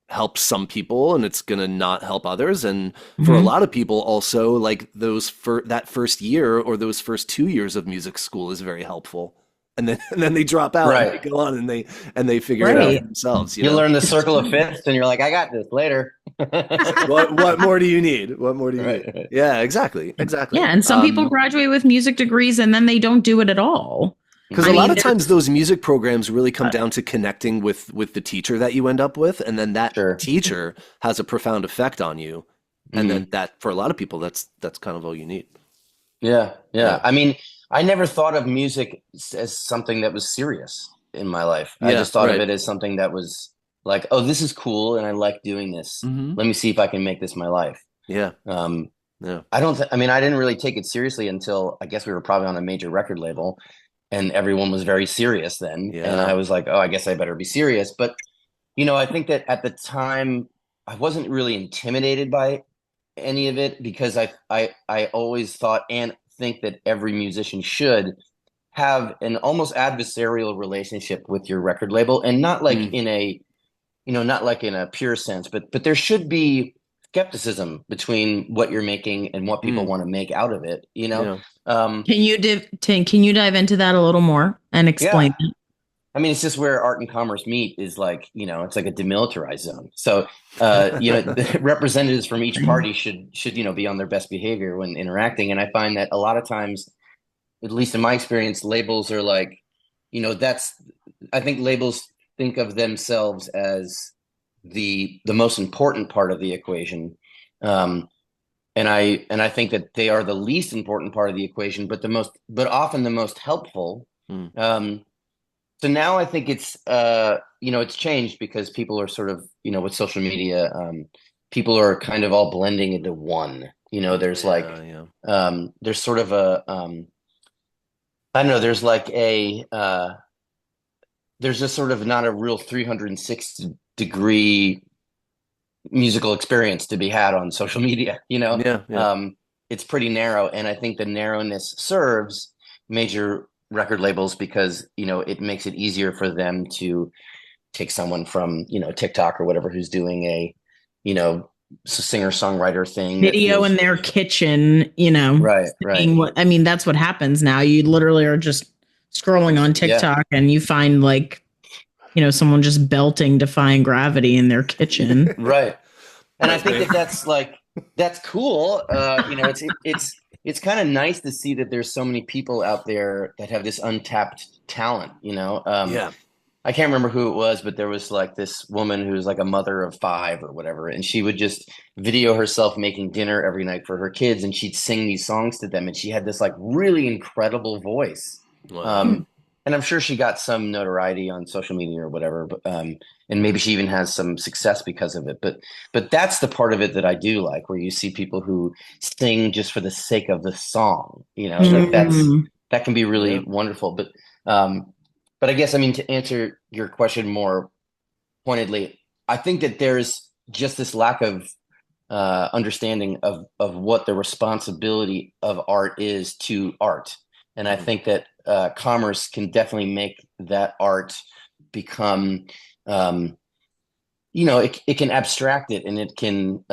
help some people and it's going to not help others. And for a Mhm. lot of people also, like that first year or those first 2 years of music school is very helpful. And then and then they drop out and they Right. go on and they figure it out for Right. themselves, you You know. learn the circle of fifths and you're like, I got this later. It's like what more do you need? What more do you Right, need? right. Yeah, exactly. Exactly. Yeah, and some people graduate with music degrees and then they don't do it at all. Because I a lot mean, of times those music programs really come uh, down to connecting with the teacher that you end up with, and then that Sure. teacher has a profound effect on you, and Mhm. then that for a lot of people that's kind of all you need. Yeah, Yeah, yeah. I mean, I never thought of music as something that was serious in my life. I yeah, just thought of right. it as something that was like, oh, this is cool and I like doing this. Hmm. Let me see if I can make this my life. Yeah, Um, yeah, I mean, I didn't really take it seriously until I guess we were probably on a major record label and everyone was very serious then. And yeah. I was like, oh, I guess I better be serious. But, I think that at the time I wasn't really intimidated by any of it because I always thought and think that every musician should have an almost adversarial relationship with your record label, and not like Mm, in a not like in a pure sense, but there should be skepticism between what you're making and what people mm, want to make out of it, yeah, um can you dive into that a little more and yeah. explain it? I mean, it's just where art and commerce meet is like, it's like a demilitarized zone. So, representatives from each party should, be on their best behavior when interacting. And I find that a lot of times, at least in my experience, labels are like, I think labels think of themselves as the most important part of the equation. Um, and I think that they are the least important part of the equation, but often the most helpful. mm, Um, so now I think it's changed because people are sort of, with social media, people are kind of all blending into one. There's like, yeah, yeah. there's sort of I don't know, there's like there's just sort of not a real 360-degree musical experience to be had on social media, Yeah, yeah. it's pretty narrow. And I think the narrowness serves major record labels because, it makes it easier for them to take someone from, TikTok or whatever who's doing a, you know, singer-songwriter thing that Video feels in their kitchen, right, right. singing I mean, that's what happens now. You literally are just scrolling on Yeah, TikTok and you find like, someone just belting Defying Gravity in their kitchen. right. And I That's think great. that that's cool. It's kind of nice to see that there's so many people out there that have this untapped talent, Yeah. I can't remember who it was, but there was like this woman who was like a mother of five or whatever, and she would just video herself making dinner every night for her kids, and she'd sing these songs to them, and she had this like really incredible voice. Wow. Hmm. And I'm sure she got some notoriety on social media or whatever, but and maybe she even has some success because of it. But that's the part of it that I do like, where you see people who sing just for the sake of the song. Like Mm. that can be really Yeah. wonderful. But I guess, I mean, to answer your question more pointedly, I think that there's just this lack of understanding of what the responsibility of art is to art. And I Mm, think that commerce can definitely make that art become, it can abstract it, and it can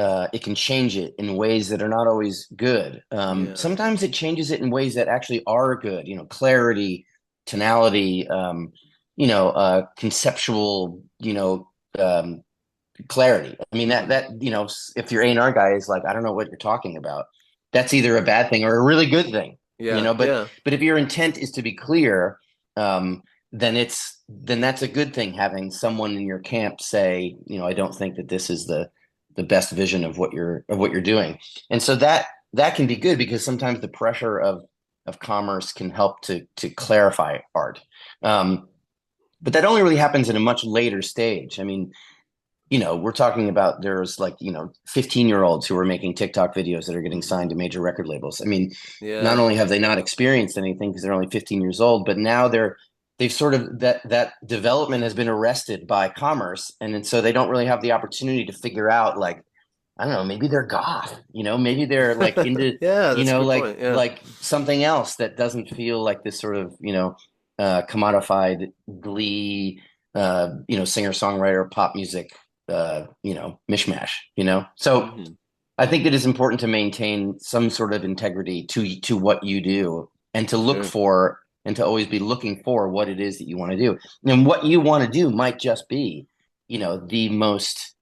change it in ways that are not always good. yeah. Sometimes it changes it in ways that actually are good, clarity, tonality, conceptual, clarity. I mean, Hmm. if your A&R guy is like, I don't know what you're talking about, that's either a bad thing or a really good thing. Yeah, But yeah. if your intent is to be clear, um, then that's a good thing. Having someone in your camp say, I don't think that this is the best vision of what you're doing, and so that can be good because sometimes the pressure of commerce can help to clarify art. But that only really happens in a much later stage. I mean, we're talking about there's like, 15-year-olds who are making TikTok videos that are getting Hmm. signed to major record labels. I mean, not Yeah. only have they not experienced anything because they're only 15 years old, but now they've sort of that development has been arrested by commerce. And then so they don't really have the opportunity to figure out, like, I don't know, maybe they're goth, maybe they're like into, Yeah, that's a good like point. Yeah. like something else that doesn't feel like this sort of, commodified glee, singer-songwriter pop music mishmash, So Hmm. I think it is important to maintain some sort of integrity to what you do, and to look Sure. for and to always be looking for what it is that you want to do. And what you want to do might just be, the most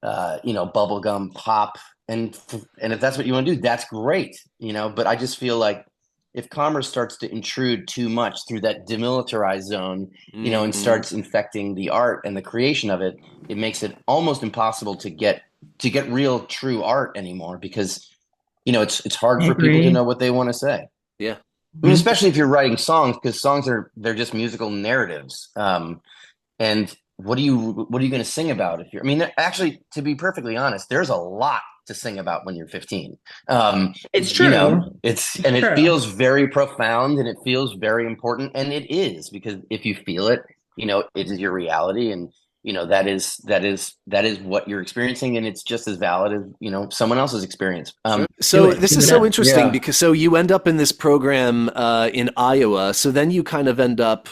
bubblegum pop, and if that's what you want to do, that's great, but I just feel like if commerce starts to intrude too much through that demilitarized zone, and Hmm. starts infecting the art and the creation of it, it makes it almost impossible to get real true art anymore, because it's hard I for people to agree. know what they want to say. Yeah. I mean, Mhm. especially if you're writing songs, because they're just musical narratives. And what are you going to sing about if you're? I mean, actually, to be perfectly honest, there's a lot to sing about when you're 15. Um, It's true. and It's it true. feels very profound, and it feels very important, and it is, because if you feel it, it is your reality, and that is what you're experiencing, and it's just as valid as someone else's experience. Sure. Do So it. this Do is it so up. interesting Yeah. because so you end up in this program in Iowa. So then you kind of end up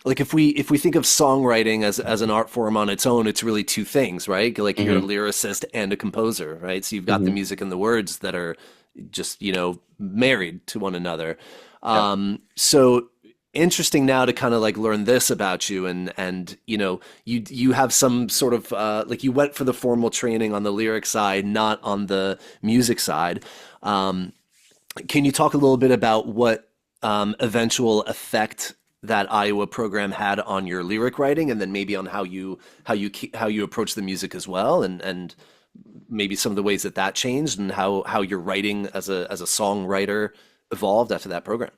like if we think of songwriting as an art form on its own, it's really two things, right? Like you're a Hmm. lyricist and a composer, right? So you've got the Hmm. music and the words that are just married to one another. Yep. So interesting now to kind of like learn this about you, and you have some sort of like you went for the formal training on the lyric side, not on the music side. um, can you talk a little bit about what eventual effect that Iowa program had on your lyric writing, and then maybe on how you approach the music as well, and maybe some of the ways that changed, and how your writing as a songwriter evolved after that program?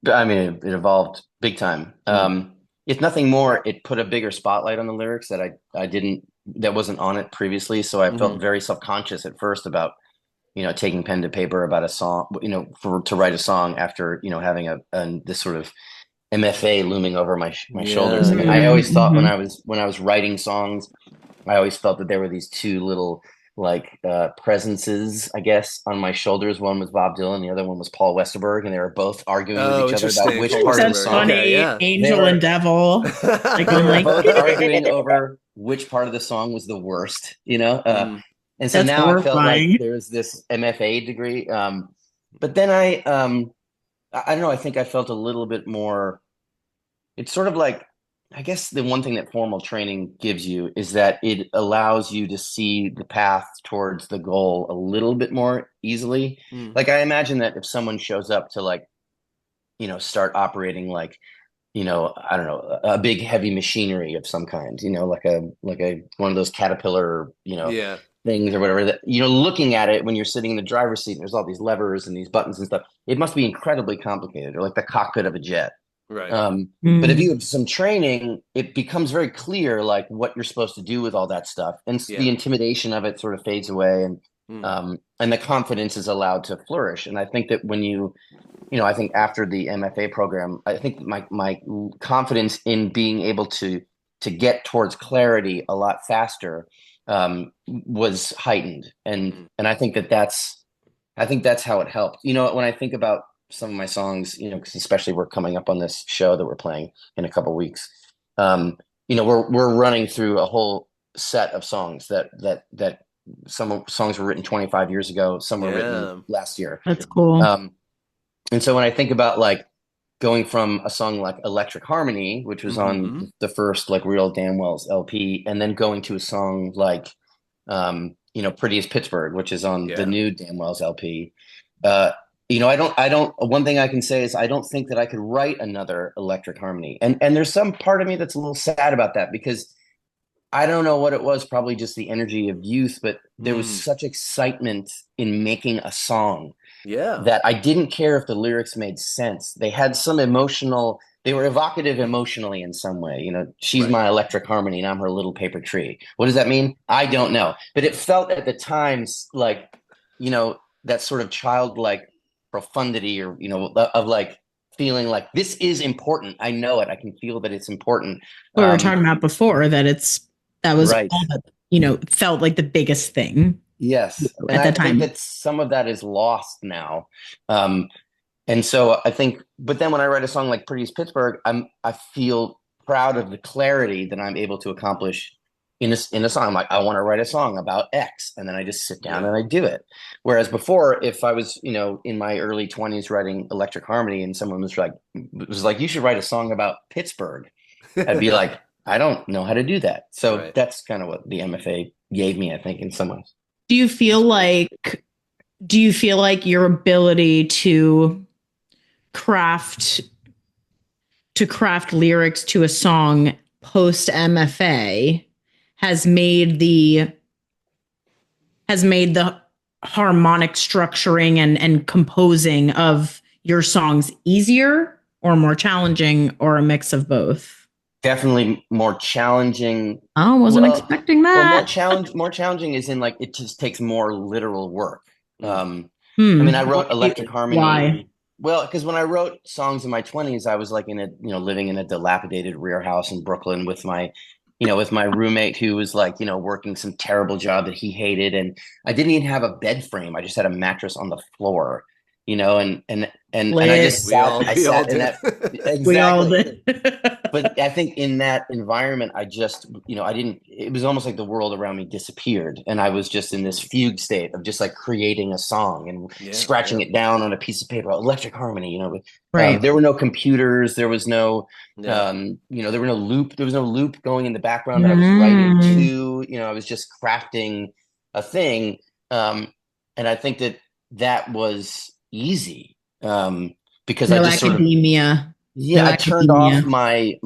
But, I mean, it evolved big time. Mm. If nothing more, it put a bigger spotlight on the lyrics that wasn't on it previously. So I Hmm. felt very self-conscious at first about, taking pen to paper about a song, to write a song after, having this sort of MFA looming over my shoulders. Yeah, And yeah. I always thought when Mm-hmm. I was writing songs, I always felt that there were these two little, like, presences, I guess, on my shoulders. One was Bob Dylan, the other one was Paul Westerberg, and they were both arguing with Oh, each other about interesting. which Paul part of the That's Westerberg. song Okay, funny. yeah. they Angel and were devil. Like they I'm were like, both arguing over which part of the song was the worst, Mm, and so that's now I felt like horrifying. there's this MFA degree. But then I don't know, I think I felt a little bit more. It's sort of like, I guess the one thing that formal training gives you is that it allows you to see the path towards the goal a little bit more easily. mm, Like, I imagine that if someone shows up to, like, start operating, like, I don't know, a big heavy machinery of some kind, like a one of those caterpillar, yeah. things or whatever, that, looking at it when you're sitting in the driver's seat and there's all these levers and these buttons and stuff, it must be incredibly complicated, or like the cockpit of a jet. Right. But if Mm. you have some training, it becomes very clear, like, what you're supposed to do with all that stuff, and the Yeah. intimidation of it sort of fades away, Mm, and the confidence is allowed to flourish. And I think that when I think after the MFA program, I think my confidence in being able to get towards clarity a lot faster, was heightened, and mm, and I think that's how it helped. When I think about some of my songs, because especially we're coming up on this show that we're playing in a couple weeks. We're running through a whole set of songs that some songs were written 25 years ago, some were written yeah. last year. That's cool. Um, and so when I think about, like, going from a song like Electric Harmony, which was on Hmm. the first, like, real Damnwells LP, and then going to a song like, Pretty as Pittsburgh, which is on the Yeah. new Damnwells LP. Uh, one thing I can say is I don't think that I could write another Electric Harmony. And there's some part of me that's a little sad about that, because I don't know what it was, probably just the energy of youth, but there was Mm, such excitement in making a song yeah. that I didn't care if the lyrics made sense. They were evocative emotionally in some way. She's Right. my electric harmony and I'm her little paper tree. What does that mean? I don't know. But it felt at the times like, that sort of childlike profundity, or, of, like, feeling like this is important. I know it. I can feel that it's important. We were Um, talking about before that was right. all that, felt like the biggest thing Yes. And at I that think time. that some of that is lost now. Um, And so I think, but then when I write a song like Pretty as Pittsburgh, I feel proud of the clarity that I'm able to accomplish in a song. I'm like, I want to write a song about X, and then I just sit down and I do it. Whereas before, if I was, in my early 20s writing electric harmony, and someone was like, you should write a song about Pittsburgh, I'd be like, I don't know how to do that. So that's kind of what the MFA gave me, I think, in some ways. Do you feel like your ability to craft lyrics to a song post MFA has made the harmonic structuring and composing of your songs easier or more challenging, or a mix of both? Definitely more challenging. Oh, wasn't expecting that. Well, more challenging is in, like, it just takes more literal work. I mean, I wrote electric harmony. Why? Well, because when I wrote songs in my 20s, I was like living in a dilapidated rear house in Brooklyn with my roommate who was like, working some terrible job that he hated. And I didn't even have a bed frame. I just had a mattress on the floor, and I just sat in that. Exactly. We all did. But I think in that environment, I just, it was almost like the world around me disappeared. And I was just in this fugue state of just like creating a song and scratching it down on a piece of paper, electric harmony, Right. There were no computers. There was no, there was no loop going in the background that I was writing to, I was just crafting a thing. And I think that was easy. Because I just academia. I turned off my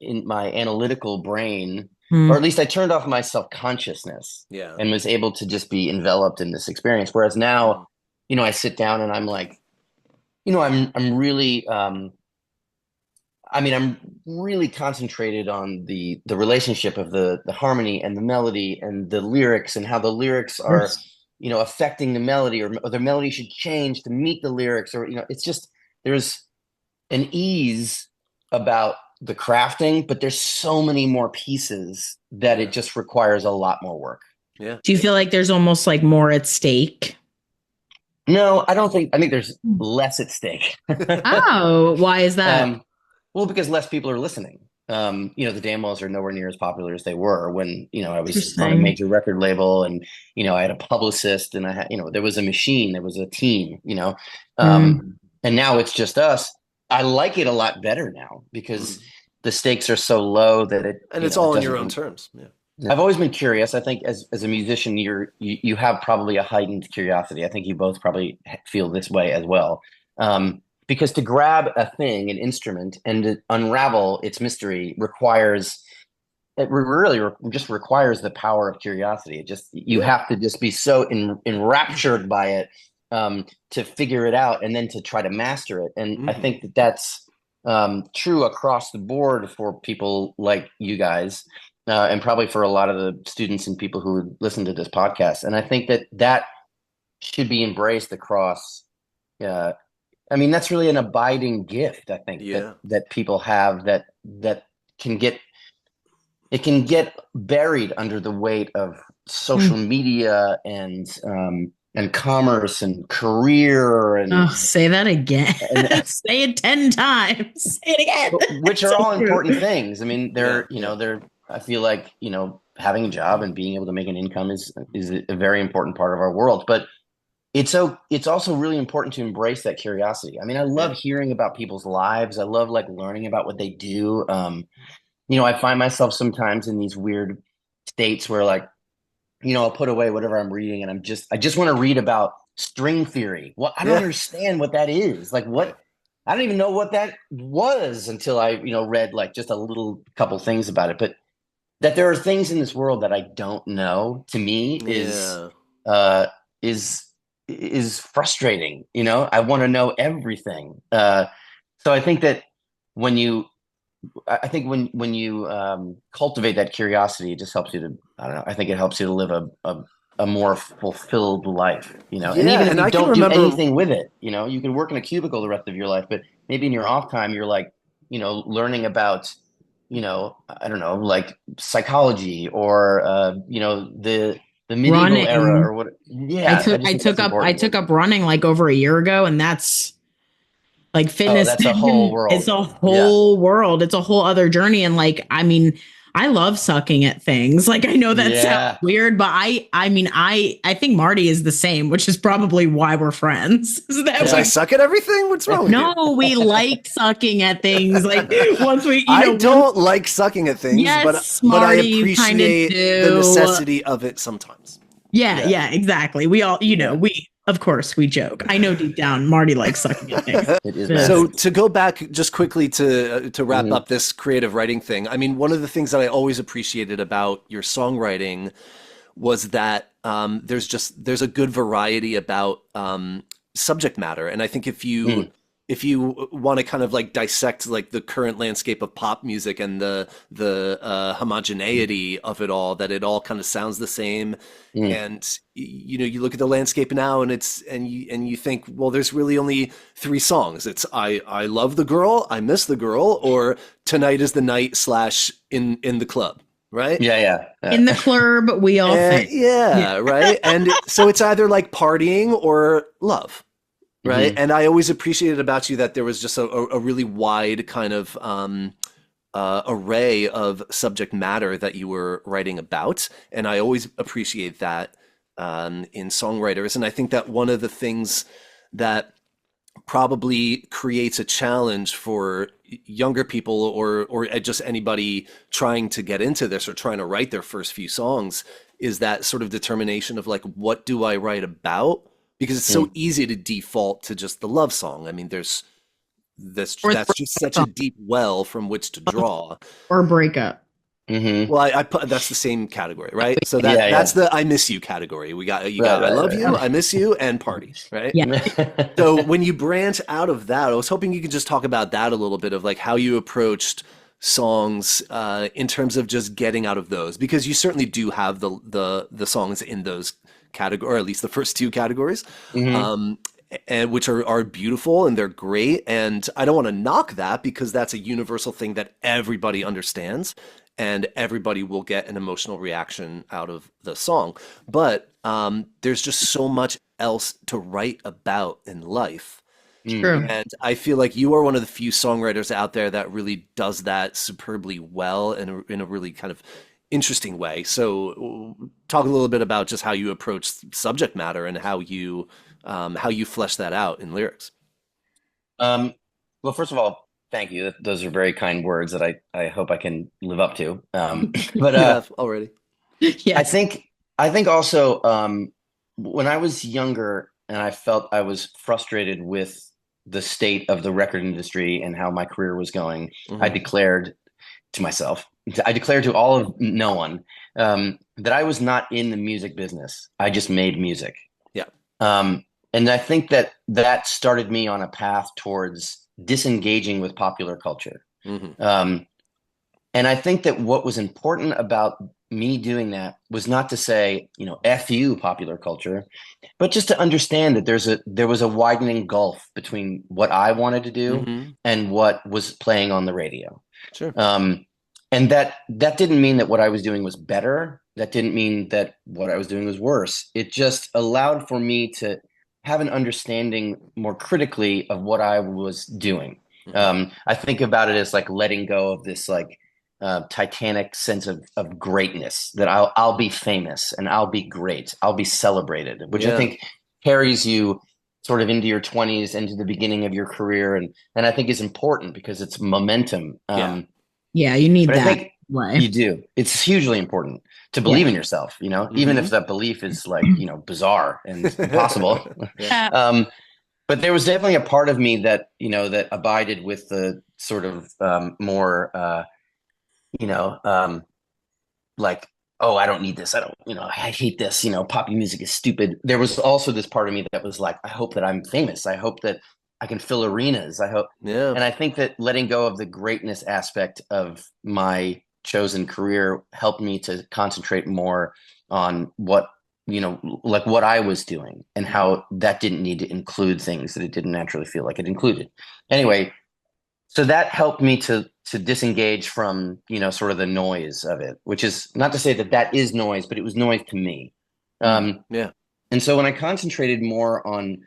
analytical brain, or at least I turned off my self-consciousness, and was able to just be enveloped in this experience. Whereas now, I sit down and I'm like, I'm really, I'm really concentrated on the relationship of the harmony and the melody and the lyrics, and how the lyrics are, affecting the melody, or the melody should change to meet the lyrics, or, it's just, there's an ease about the crafting, but there's so many more pieces that it just requires a lot more work. Yeah. Do you feel like there's almost like more at stake? No, I think there's less at stake. Oh, why is that? Well, because less people are listening. The Damnwells are nowhere near as popular as they were when, I was on a major record label, and, I had a publicist, and I had, there was a machine, there was a team, and now it's just us. I like it a lot better now because the stakes are so low that it's all on your own terms. Yeah. I've always been curious. I think as a musician, you have probably a heightened curiosity. I think you both probably feel this way as well. Because to grab a thing, an instrument, and to unravel its mystery requires the power of curiosity. You have to just be so enraptured by it, to figure it out, and then to try to master it. And I think that's true across the board for people like you guys, and probably for a lot of the students and people who listen to this podcast. And I think that should be embraced across. That's really an abiding gift, I think, that people have that can get buried under the weight of social media and commerce and career, and say that again. Say it 10 times. Say it again. Which are all important things. They're I feel like, having a job and being able to make an income is a very important part of our world. But it's also really important to embrace that curiosity. I love hearing about people's lives. I love learning about what they do. I find myself sometimes in these weird states where I'll put away whatever I'm reading, and I just want to read about string theory. Well, I don't understand what that is. What? I don't even know what that was until I, read just a little couple things about it. But that there are things in this world that I don't know, to me is frustrating. I want to know everything. So I think that when you cultivate that curiosity, it just helps you to, I don't know, I think it helps you to live a more fulfilled life, and even if you don't do anything with it, you can work in a cubicle the rest of your life, but maybe in your off time, you're learning about, I don't know, psychology, or, the medieval running. era, or what. Yeah. I took up running over a year ago, and that's fitness. That's a whole world. It's a whole world. It's a whole other journey. And I love sucking at things. Like, I know that Yeah. sounds weird, but I mean, I think Marty is the same, which is probably why we're friends. Is that Because I suck at everything? What's wrong with you? no, we like sucking at things. Like once we, I don't like sucking at things, yes, but I Marty, you kind of appreciate do. the necessity of it sometimes. Yeah, exactly. We all, we of course we joke. I know deep down Marty likes sucking at things. It is So magic. to go back just quickly to wrap up this creative writing thing, I mean, one of the things that I always appreciated about your songwriting was that there's a good variety about subject matter, and I think if you want to kind of like dissect like the current landscape of pop music and the homogeneity of it all, that it all kind of sounds the same, and you look at the landscape now and you think, well, there's really only three songs. It's I love the girl, I miss the girl, or tonight is the night / in the club. Right? Yeah. In the club, we all think. Yeah, right. And so it's either like partying or love. Right. And I always appreciated about you that there was just a really wide kind of array of subject matter that you were writing about. And I always appreciate that in songwriters. And I think that one of the things that probably creates a challenge for younger people or just anybody trying to get into this or trying to write their first few songs is that sort of determination of like, what do I write about? Because it's so easy to default to just the love song. I mean, that's just such a deep well from which to draw. Or breakup. Well, I put that's the same category, right? So that's the I miss you category. You got I love you, I miss you, and parties, right? Yeah. So when you branch out of that, I was hoping you could just talk about that a little bit of like how you approached songs in terms of just getting out of those, because you certainly do have the songs in those category, or at least the first two categories, and which are beautiful and they're great. And I don't want to knock that because that's a universal thing that everybody understands and everybody will get an emotional reaction out of the song. But there's just so much else to write about in life. True. And I feel like you are one of the few songwriters out there that really does that superbly well and in a really kind of interesting way. So talk a little bit about just how you approach subject matter and how you flesh that out in lyrics. Well, first of all, thank you. Those are very kind words that I hope I can live up to. But You have already. Yes. I think also when I was younger and I felt I was frustrated with the state of the record industry and how my career was going, I declared to myself, I declared to all of no one that I was not in the music business. I just made music. Yeah. And I think that started me on a path towards disengaging with popular culture. And I think that what was important about me doing that was not to say, F you popular culture, but just to understand that there was a widening gulf between what I wanted to do and what was playing on the radio. Sure. And that didn't mean that what I was doing was better. That didn't mean that what I was doing was worse. It just allowed for me to have an understanding more critically of what I was doing. I think about it as like letting go of this like titanic sense of greatness, that I'll be famous and I'll be great. I'll be celebrated, which I think carries you sort of into your 20s, into the beginning of your career. And I think is important because it's momentum. Yeah, you need but that. I think way. You do. It's hugely important to believe in yourself, even if that belief is like, bizarre and impossible. But there was definitely a part of me that, that abided with the sort of more, like, oh, I don't need this. I don't, I hate this, pop music is stupid. There was also this part of me that was like, I hope that I'm famous. I hope that I can fill arenas. I hope. Yeah. And I think that letting go of the greatness aspect of my chosen career helped me to concentrate more on what, like what I was doing and how that didn't need to include things that it didn't naturally feel like it included. Anyway, so that helped me to disengage from, sort of the noise of it, which is not to say that is noise, but it was noise to me. Yeah. And so when I concentrated more on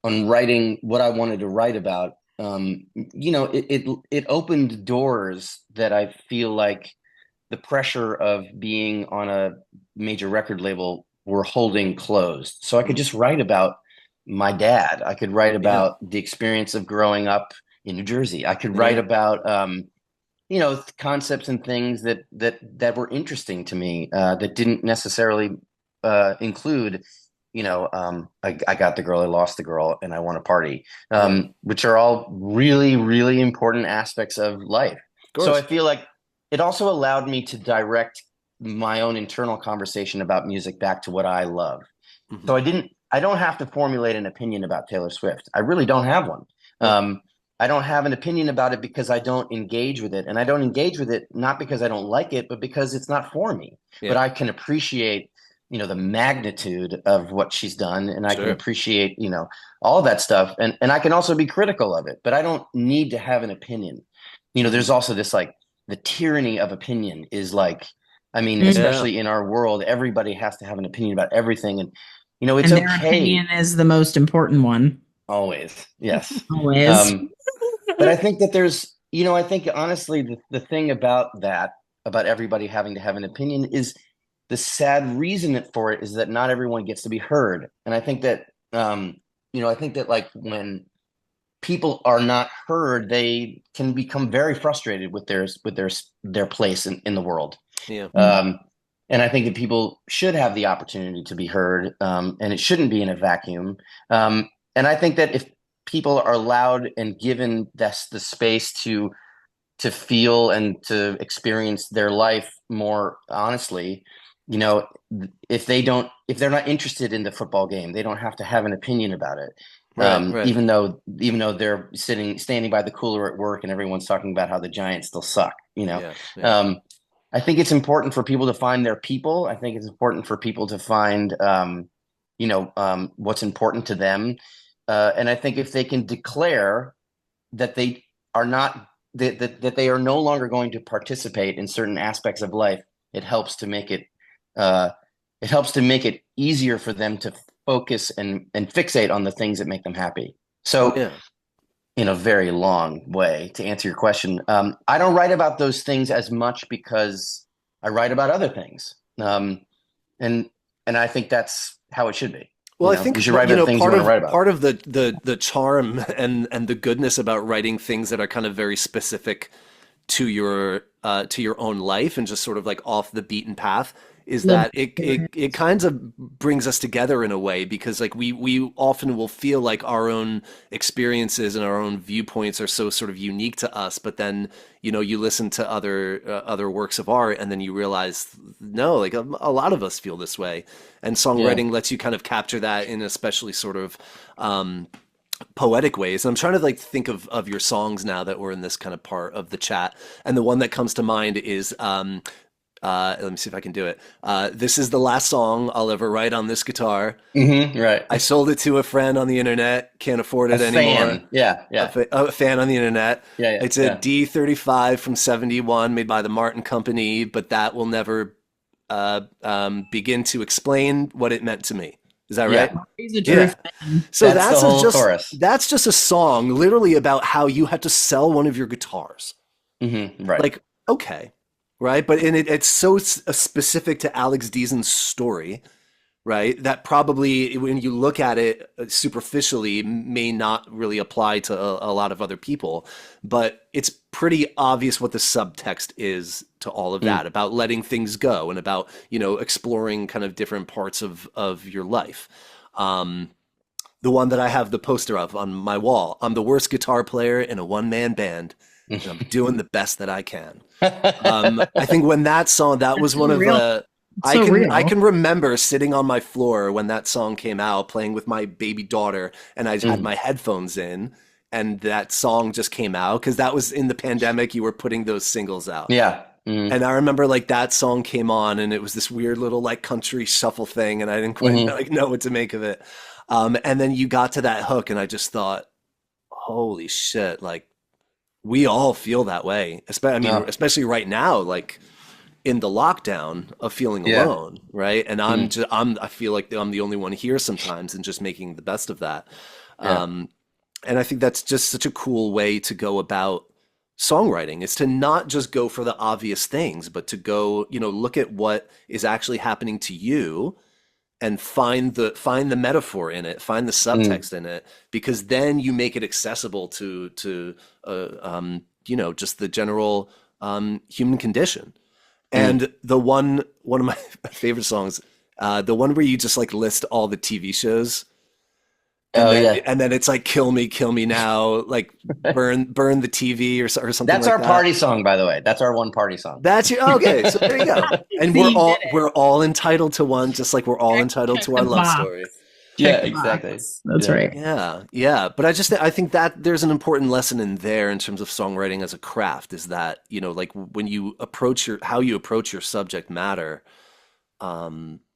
writing what I wanted to write about, it opened doors that I feel like the pressure of being on a major record label were holding closed. So I could just write about my dad. I could write about the experience of growing up in New Jersey. I could write about concepts and things that were interesting to me, that didn't necessarily include, I got the girl, I lost the girl, and I want to party, which are all really, really important aspects of life. So I feel like it also allowed me to direct my own internal conversation about music back to what I love. So I don't have to formulate an opinion about Taylor Swift. I really don't have one. I don't have an opinion about it because I don't engage with it. And I don't engage with it not because I don't like it, but because it's not for me. But I can appreciate, the magnitude of what she's done. And I can appreciate, all that stuff. And I can also be critical of it, but I don't need to have an opinion. There's also this, like, the tyranny of opinion is like, especially in our world, everybody has to have an opinion about everything. And, it's and their opinion is the most important one. Always. Yes. Always. But I think that there's, I think honestly, the thing about everybody having to have an opinion is the sad reason for it is that not everyone gets to be heard. And I think that, like when people are not heard, they can become very frustrated with their place in the world. Yeah. And I think that people should have the opportunity to be heard, and it shouldn't be in a vacuum. And I think that if people are allowed and given the space to feel and to experience their life more honestly, if they're not interested in the football game, they don't have to have an opinion about it. Right. Even though they're standing by the cooler at work and everyone's talking about how the Giants still suck, I think it's important for people to find their people. I think it's important for people to find, what's important to them. And I think if they can declare that they are not, that they are no longer going to participate in certain aspects of life, it helps to make it easier for them to focus and fixate on the things that make them happy. So in a very long way to answer your question, I don't write about those things as much because I write about other things. And I think that's how it should be. Well, I think you should write about things you want to write about. Part of the charm and the goodness about writing things that are kind of very specific to your own life and just sort of like off the beaten path is that it kind of brings us together in a way, because like we often will feel like our own experiences and our own viewpoints are so sort of unique to us, but then you listen to other works of art and then you realize no, like a lot of us feel this way, and songwriting lets you kind of capture that in especially sort of poetic ways. And I'm trying to like think of your songs now that we're in this kind of part of the chat, and the one that comes to mind is let me see if I can do it. This is the last song I'll ever write on this guitar. Right. I sold it to a friend on the internet. Can't afford it anymore. Fan. Yeah. A fan on the internet. Yeah. It's a D35 from '71 made by the Martin Company, but that will never begin to explain what it meant to me. Is that right? He's a true fan. So that's the whole chorus. That's just a song literally about how you had to sell one of your guitars. Right. Like, okay. Right. But it's so specific to Alex Dezen's story, right, that probably when you look at it superficially may not really apply to a lot of other people. But it's pretty obvious what the subtext is to all of that about letting things go and about, exploring kind of different parts of your life. The one that I have the poster of on my wall: I'm the worst guitar player in a one-man band. And I'm doing the best that I can. I think when that song, that was one of the, I can remember sitting on my floor when that song came out, playing with my baby daughter, and I had my headphones in, and that song just came out, because that was in the pandemic. You were putting those singles out. Yeah. And I remember like that song came on, and it was this weird little like country shuffle thing, and I didn't quite know what to make of it. And then you got to that hook, and I just thought, holy shit, like, we all feel that way, especially right now, like in the lockdown of feeling alone, right? And I feel like I'm the only one here sometimes, and just making the best of that. And I think that's just such a cool way to go about songwriting, is to not just go for the obvious things, but to go, look at what is actually happening to you and find the metaphor in it, find the subtext in it, because then you make it accessible to just the general human condition. And the one of my favorite songs, the one where you just like list all the TV shows. And then it's like kill me now, like burn the TV or something. That's like our party song, by the way. That's our one party song. That's okay. So there you go. And we're all entitled to one, just like we're all entitled to our love story. Yeah, exactly. That's right. Yeah. But I think that there's an important lesson in there in terms of songwriting as a craft, is that, like when you approach how you approach your subject matter,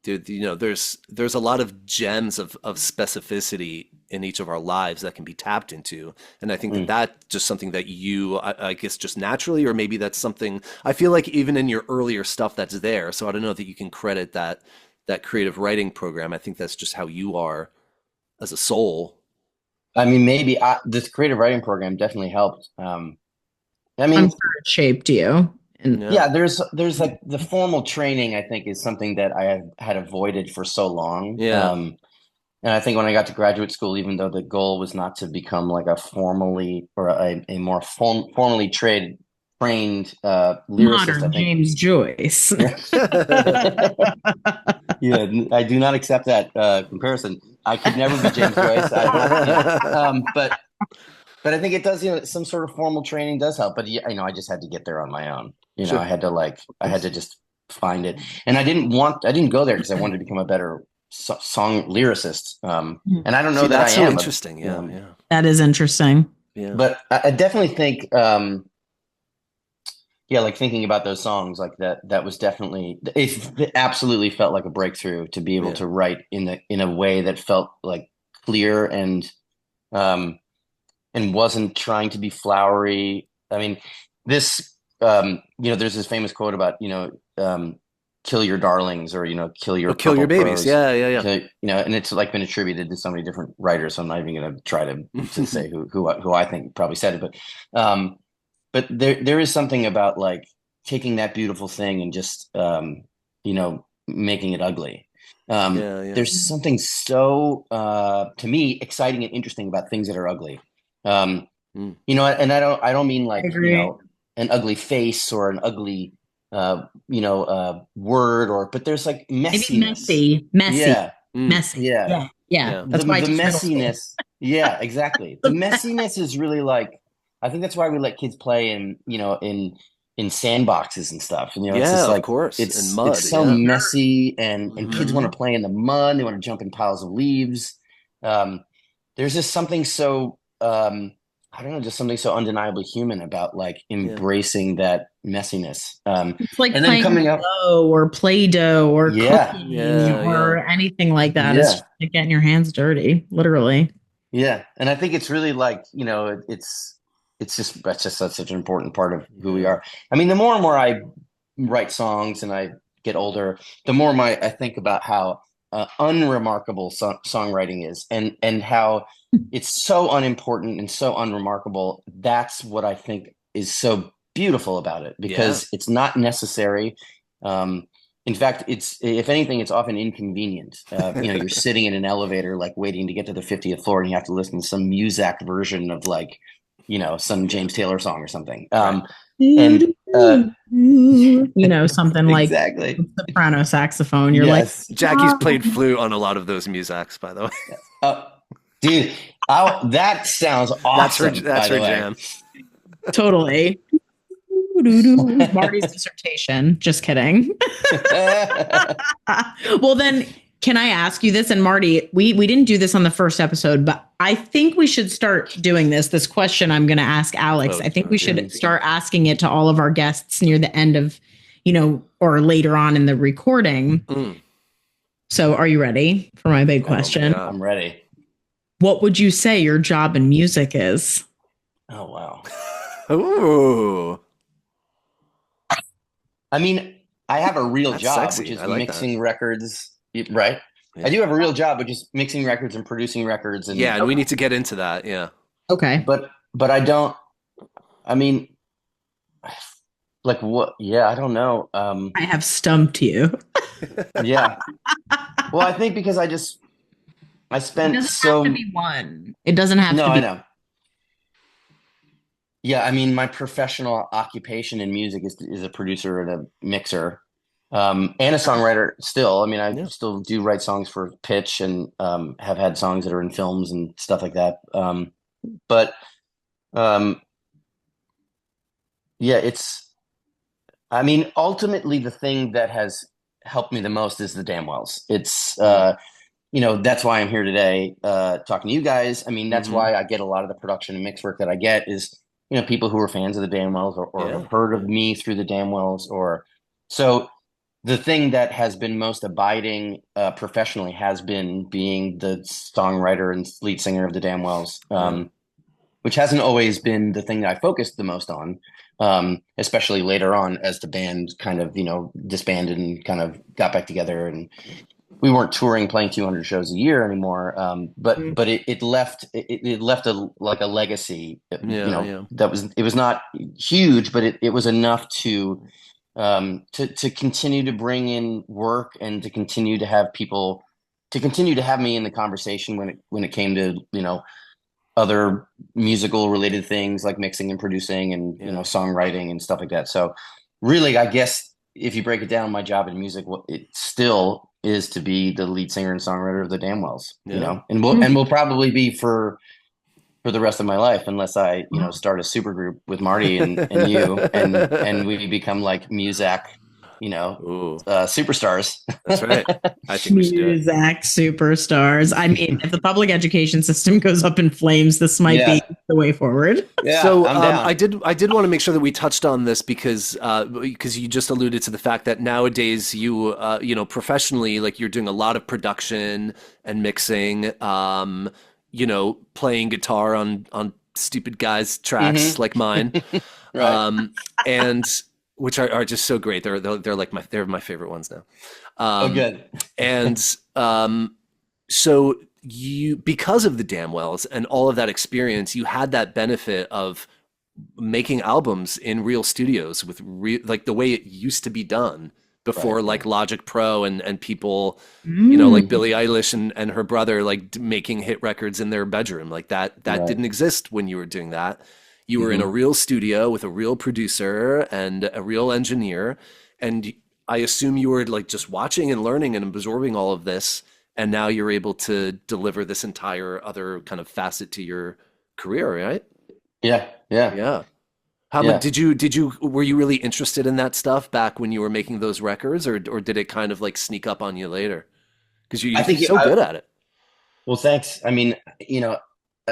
there's a lot of gems of specificity in each of our lives that can be tapped into. And I think that's just something that you, I guess, just naturally, or maybe that's something, I feel like even in your earlier stuff that's there. So I don't know that you can credit that creative writing program. I think that's just how you are as a soul. I mean, maybe this creative writing program definitely helped. I'm sure it shaped you. Yeah, there's like the formal training, I think, is something that I had avoided for so long. Yeah. And I think when I got to graduate school, even though the goal was not to become like a formally or a more formally trained lyricist, modern I think, James Joyce. Yeah, I do not accept that comparison. I could never be James Joyce. But I think it does. Some sort of formal training does help. But I just had to get there on my own. Sure. I had to just find it, and I didn't go there because I wanted to become a better song lyricist. And I don't know that that's I so am. Interesting. Yeah. That is interesting. Yeah. But I definitely think, like thinking about those songs, like that was definitely, it absolutely felt like a breakthrough to be able to write in a way that felt like clear and wasn't trying to be flowery. I mean, this. There's this famous quote about, kill your darlings, or, kill your babies. crows. Yeah. And it's like been attributed to so many different writers. So I'm not even going to try to say who I think probably said it. But there is something about like taking that beautiful thing and just, making it ugly. There's something so, to me, exciting and interesting about things that are ugly. And I don't mean like, an ugly face or an ugly, word, but there's like messiness. Maybe messy. Messy. Yeah. That's why the messiness. Yeah, exactly. The messiness is really like, I think that's why we let kids play in sandboxes and stuff. It's just like, of course. It's mud, it's so messy, and kids want to play in the mud. They want to jump in piles of leaves. There's just something so, I don't know, just something so undeniably human about like embracing that messiness. It's like and then coming up or Play-Doh or cooking or anything like that. It's just like getting your hands dirty, literally. Yeah, and I think it's really like it's just that's just such an important part of who we are. I mean, the more and more I write songs and I get older, the more I think about how unremarkable songwriting is, and how it's so unimportant and so unremarkable. That's what I think is so beautiful about it, because it's not necessary. In fact, if anything, it's often inconvenient. You're sitting in an elevator, like waiting to get to the 50th floor, and you have to listen to some Muzak version of like, some James Taylor song or something. And something like exactly soprano saxophone. You're like, Jackie's played flute on a lot of those Muzaks, by the way. Dude, that sounds awesome. That's her jam. Totally. Marty's dissertation. Just kidding. Well, then, can I ask you this? And Marty, we didn't do this on the first episode, but I think we should start doing this question I'm going to ask Alex. I think we should start asking it to all of our guests near the end of, or later on in the recording. So are you ready for my big question? I'm ready. What would you say your job in music is? Oh, wow. Ooh. I mean, I have a real job, sexy. which is like mixing records, right? Yeah. I do have a real job, which is mixing records and producing records. And and we need to get into that. Yeah. Okay. But I don't, I mean, like what? Yeah, I don't know. I have stumped you. Yeah. Well, I think because I It spent doesn't have to so be one. It doesn't have no, to I be. know. Yeah, I mean, my professional occupation in music is a producer and a mixer, and a songwriter still. I mean, I Yeah. still do write songs for Pitch and have had songs that are in films and stuff like that. But um, yeah, I mean, ultimately, the thing that has helped me the most is the Damnwells. Mm. That's why I'm here today, talking to you guys. I mean, that's Hmm. why I get a lot of the production and mix work that I get is, people who are fans of the Damnwells or Yeah. have heard of Yeah. me through the Damnwells so the thing that has been most abiding, professionally has been being the songwriter and lead singer of the Damnwells. Yeah. Which hasn't always been the thing that I focused the most on, especially later on as the band kind of, disbanded and kind of got back together, and we weren't touring, playing 200 shows a year anymore. But it left a legacy, Yeah. Yeah. it was not huge, but it was enough to continue to bring in work and to continue to have people to continue to have me in the conversation when it came to, other musical related things like mixing and producing and Yeah. songwriting and stuff like that. So really, I guess if you break it down, my job in music, it still is to be the lead singer and songwriter of the Damnwells, Yeah. and will probably be for the rest of my life unless I start a super group with Marty and you and we become like Muzak, Ooh, superstars. that's right. I think we should do it. Muzak superstars. I mean, if the public education system goes up in flames, this might be Yeah, the way forward. yeah, So I'm down. I did want to make sure that we touched on this because you just alluded to the fact that nowadays professionally, like you're doing a lot of production and mixing, playing guitar on stupid guys tracks Hmm. like mine, Right. and which are just so great. They're like they're my favorite ones now. Oh, Um, good. and so you, because of the Damnwells and all of that experience, you had that benefit of making albums in real studios with like the way it used to be done Right, before, like right. Logic Pro and people, like Mm. Billie Eilish and her brother, like making hit records in their bedroom. Like that Right. didn't exist when you were doing that. You were in a Hmm. real studio with a real producer and a real engineer, and I assume you were like just watching and learning and absorbing all of this, and now you're able to deliver this entire other kind of facet to your career, right? Yeah, yeah, Yeah. How much yeah. did you were you really interested in that stuff back when you were making those records, or did it kind of like sneak up on you later? Because I you're think so good at it. well, thanks. I mean,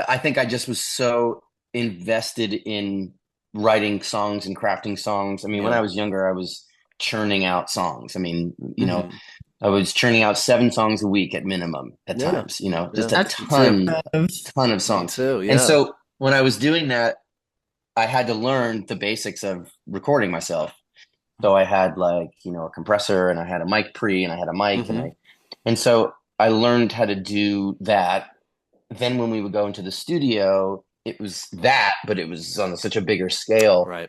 I think I just was so invested in writing songs and crafting songs. I mean, when I Yeah. was younger, I was churning out songs. I mean, Hmm. I was churning out 7 songs a week at minimum at Yeah. times, just Yeah. a That's Me too. ton of Me songs. too. And Yeah. so when I was doing that, I had to learn the basics of recording myself. So I had like, a compressor and I had a mic pre and I had a mic Hmm. and so I learned how to do that. Then when we would go into the studio, it was that, but it was on such a bigger scale. Right.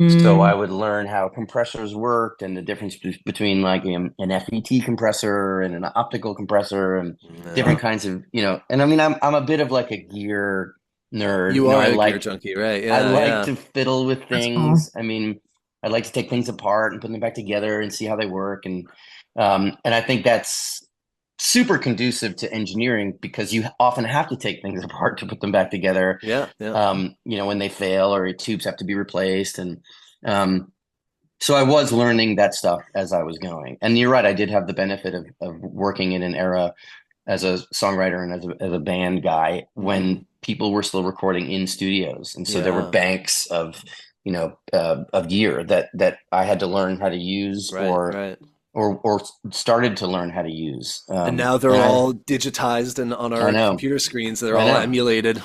So I Mm. would learn how compressors worked and the difference between like an FET compressor and an optical compressor and Yeah. different kinds of, and I mean, I'm a bit of like a gear nerd. You are I a gear like junkie, right? I Yeah. like Yeah. to fiddle with That's cool. things. I mean, I like to take things apart and put them back together and see how they work. And I think that's super conducive to engineering because you often have to take things apart to put them back together. Yeah. Yeah. When they fail or tubes have to be replaced. And um, so I was learning that stuff as I was going. And you're right, I did have the benefit of working in an era as a songwriter and as a band guy Hmm. when people were still recording in studios, and so there were Yeah. banks of gear that I had to learn how to use Right. Right. or started to learn how to use. And now they're And all digitized and on I our know, computer screens. They're I all know, emulated.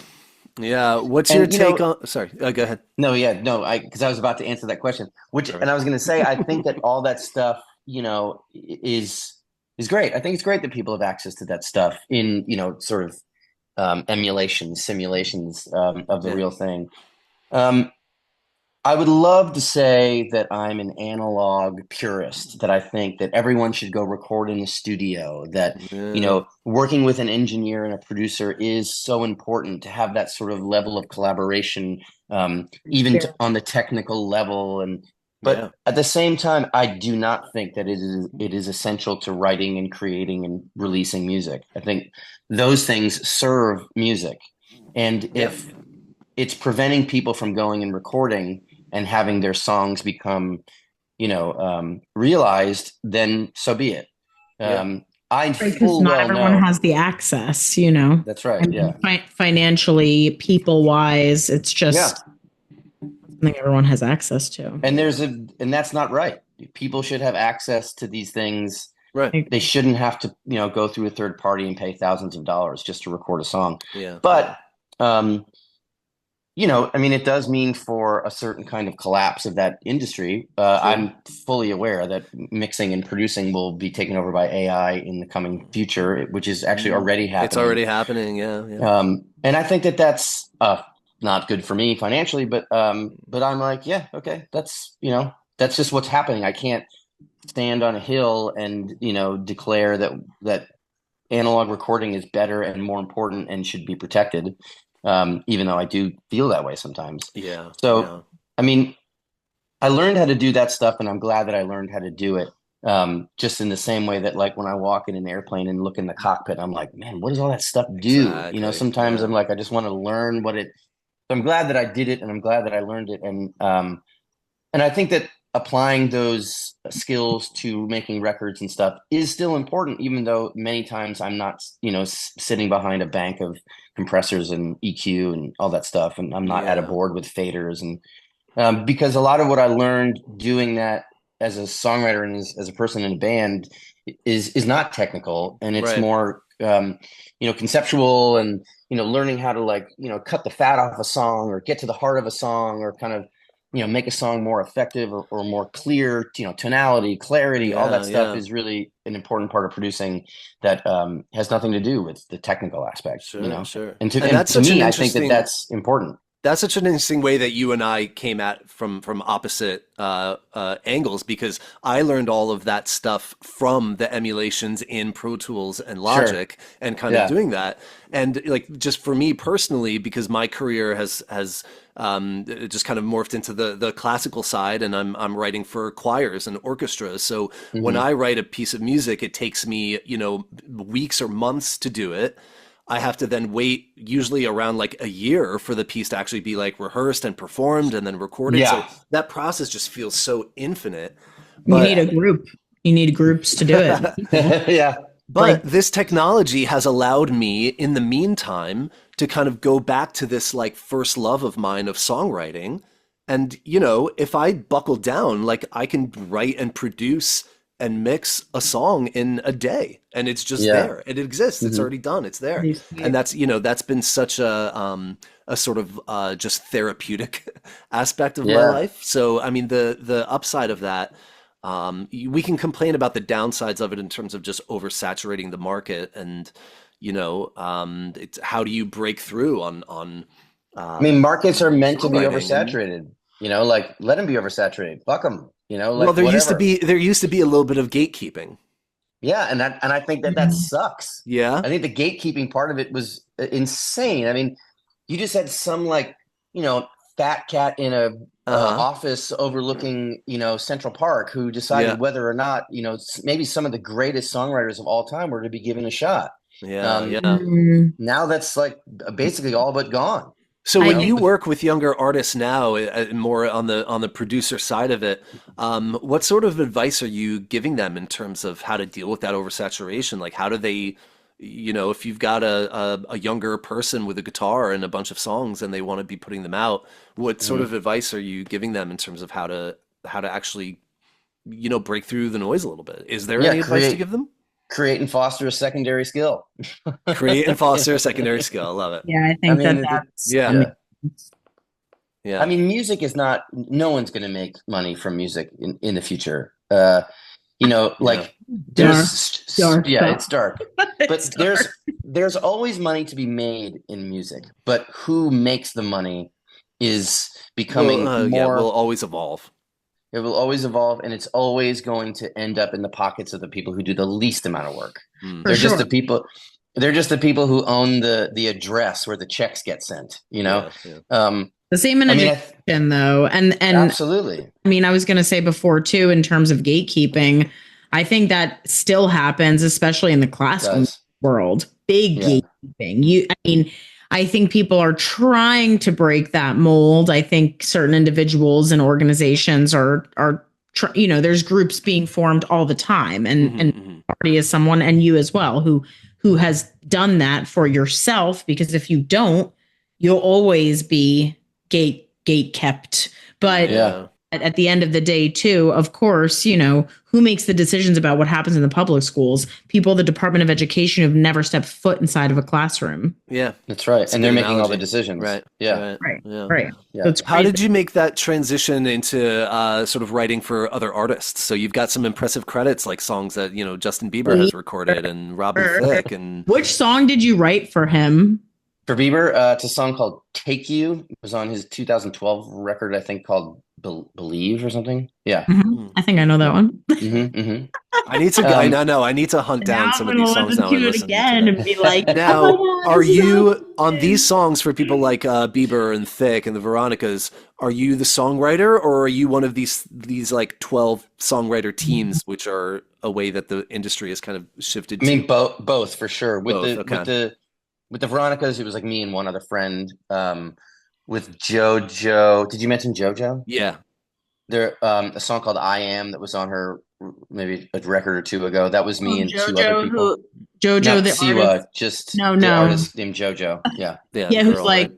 Yeah. What's your and take on? Sorry. Go ahead. no, yeah, no, I because I was about to answer that question, and Perfect. I was going to say I think that all that stuff, is great. I think it's great that people have access to that stuff in sort of emulations, simulations of the Yeah. real thing. Um, I would love to say that I'm an analog purist, that I think that everyone should go record in the studio, that, Yeah. working with an engineer and a producer is so important to have that sort of level of collaboration, even Yeah. on the technical level. But Yeah. at the same time, I do not think that it is essential to writing and creating and releasing music. I think those things serve music. And Yeah. if it's preventing people from going and recording and having their songs become, realized, then so be it. Yeah. I Right, because full not well everyone know has the access, you know. that's I right. mean, Yeah. financially, people wise, it's Yeah. just something everyone has access to. And and that's not right. People should have access to these things. Right. They shouldn't have to, go through a third party and pay thousands of dollars just to record a song. Yeah. But, I mean, it does mean for a certain kind of collapse of that industry. Sure. I'm fully aware that mixing and producing will be taken over by AI in the coming future, which is actually already It's happening. already happening. Yeah. Yeah. And I think that that's not good for me financially, but I'm like, yeah, okay, that's just what's happening. I can't stand on a hill and declare that analog recording is better and more important and should be protected, even though I do feel that way sometimes. Yeah. So, Yeah. I mean, I learned how to do that stuff, and I'm glad that I learned how to do it. Just in the same way that, like, when I walk in an airplane and look in the cockpit, I'm like, man, what does all that stuff do? Exactly. Sometimes Yeah. I'm like, I just want to learn what it. So I'm glad that I did it, and I'm glad that I learned it, and I think that applying those skills to making records and stuff is still important, even though many times I'm not, sitting behind a bank of compressors and EQ and all that stuff, and I'm not at a Yeah. board with faders, and because a lot of what I learned doing that as a songwriter and as a person in a band is not technical, and it's Right. more conceptual, and learning how to, like, cut the fat off a song or get to the heart of a song, or kind of make a song more effective, or more clear, tonality, clarity, all that Yeah. stuff Yeah. is really an important part of producing that has nothing to do with the technical aspect, Sure. Sure. and And that's to such an me, I think that interesting. that's important. That's such an interesting way that you and I came at from opposite angles, because I learned all of that stuff from the emulations in Pro Tools and Sure. Logic and kind of Yeah. doing that. And like, just for me personally, because my career has just kind of morphed into the classical side, and I'm writing for choirs and orchestras. So when Hmm. I write a piece of music, it takes me, weeks or months to do it. I have to then wait usually around like a year for the piece to actually be like rehearsed and performed and then recorded. So Yeah. that process just feels so infinite. You need But a group. You need groups to do it. People. Yeah. but Like, this technology has allowed me in the meantime to kind of go back to this like first love of mine of songwriting. And if I buckle down, like I can write and produce and mix a song in a day, and it's just Yeah. there. It exists. It's Hmm. already done. It's there. pretty And sweet. that's been such a sort of just therapeutic aspect of my Yeah. life. So I mean, the upside of that, we can complain about the downsides of it in terms of just oversaturating the market, and it's how do you break through on I mean, markets are meant to be songwriting. And oversaturated. Like, let them be oversaturated. Fuck them. well, Like, there used to whatever. be there used to be a little bit of gatekeeping. Yeah, and I think that sucks. Yeah. I think the gatekeeping part of it was insane. I mean, you just had some, like, fat cat in a Uh-huh. office overlooking Central Park, who Yeah. decided whether or not maybe some of the greatest songwriters of all time were to be given a shot. Yeah. Um, Yeah. Mm, Now that's, like, basically all but gone. So You when I know, you work with younger artists now, more on the producer side of it, what sort of advice are you giving them in terms of how to deal with that oversaturation? Like, how do they, if you've got a younger person with a guitar and a bunch of songs and they want to be putting them out, what sort Mhm. of advice are you giving them in terms of how to actually, break through the noise a little bit? Is there Yeah, any advice to give them? create and foster a secondary skill. Create and foster a secondary skill. I love it. yeah, I I think that mean, that Yeah. yeah. makes I Yeah. mean, music is not. No one's going to make money from music in the future. Yeah. Like, dark, dark yeah, stuff. it's dark, It's but dark. there's always money to be made in music. But who makes the money is becoming more. Will always evolve. It will always evolve, and it's always going to end up in the pockets of the people who do the least amount of work. For Just sure. the people. They're just the people who own the address where the checks get sent. The same in education, though, and absolutely. I mean, I was going to say before too, in terms of gatekeeping, I think that still happens, especially in the classical world. Big gatekeeping. I think people are trying to break that mold. I think certain individuals and organizations are there's groups being formed all the time, and Party is someone, and you as well, who has done that for yourself, because if you don't, you'll always be gate kept. But at the end of the day, too, of course, who makes the decisions about what happens in the public schools? People, the Department of Education, who've never stepped foot inside of a classroom. Yeah, that's right. And they're making all the decisions. Right. Yeah. Right. Yeah. So how did you make that transition into sort of writing for other artists? So you've got some impressive credits, like songs that, Justin Bieber has recorded and Robin Thicke. And which song did you write for him? For Bieber, it's a song called "Take You." It was on his 2012 record, I think, called "Believe" or something. Yeah, I think I know that one. I need to. I need to hunt down some of these songs now and listen again and be like, now, are you on these songs for people like Bieber and Thicke and the Veronicas? Are you the songwriter, or are you one of these like 12 songwriter teams, which are a way that the industry has kind of shifted? I mean, both for sure. With the Veronicas, it was like me and one other friend. With JoJo, did you mention JoJo? Yeah. There, a song called "I Am" that was on her maybe a record or two ago. That was me and JoJo, two other people. JoJo, not the Siwa, artist. just the artist named JoJo. Yeah, who's girl, like,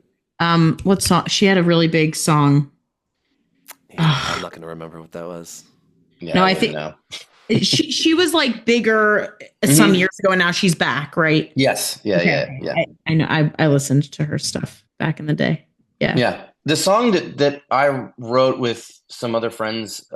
what song? She had a really big song. I'm not going to remember what that was. Yeah, no, I think. She was like bigger some years ago, and now she's back, right? Yes. Yeah. I know. I listened to her stuff back in the day. Yeah. Yeah. The song that I wrote with some other friends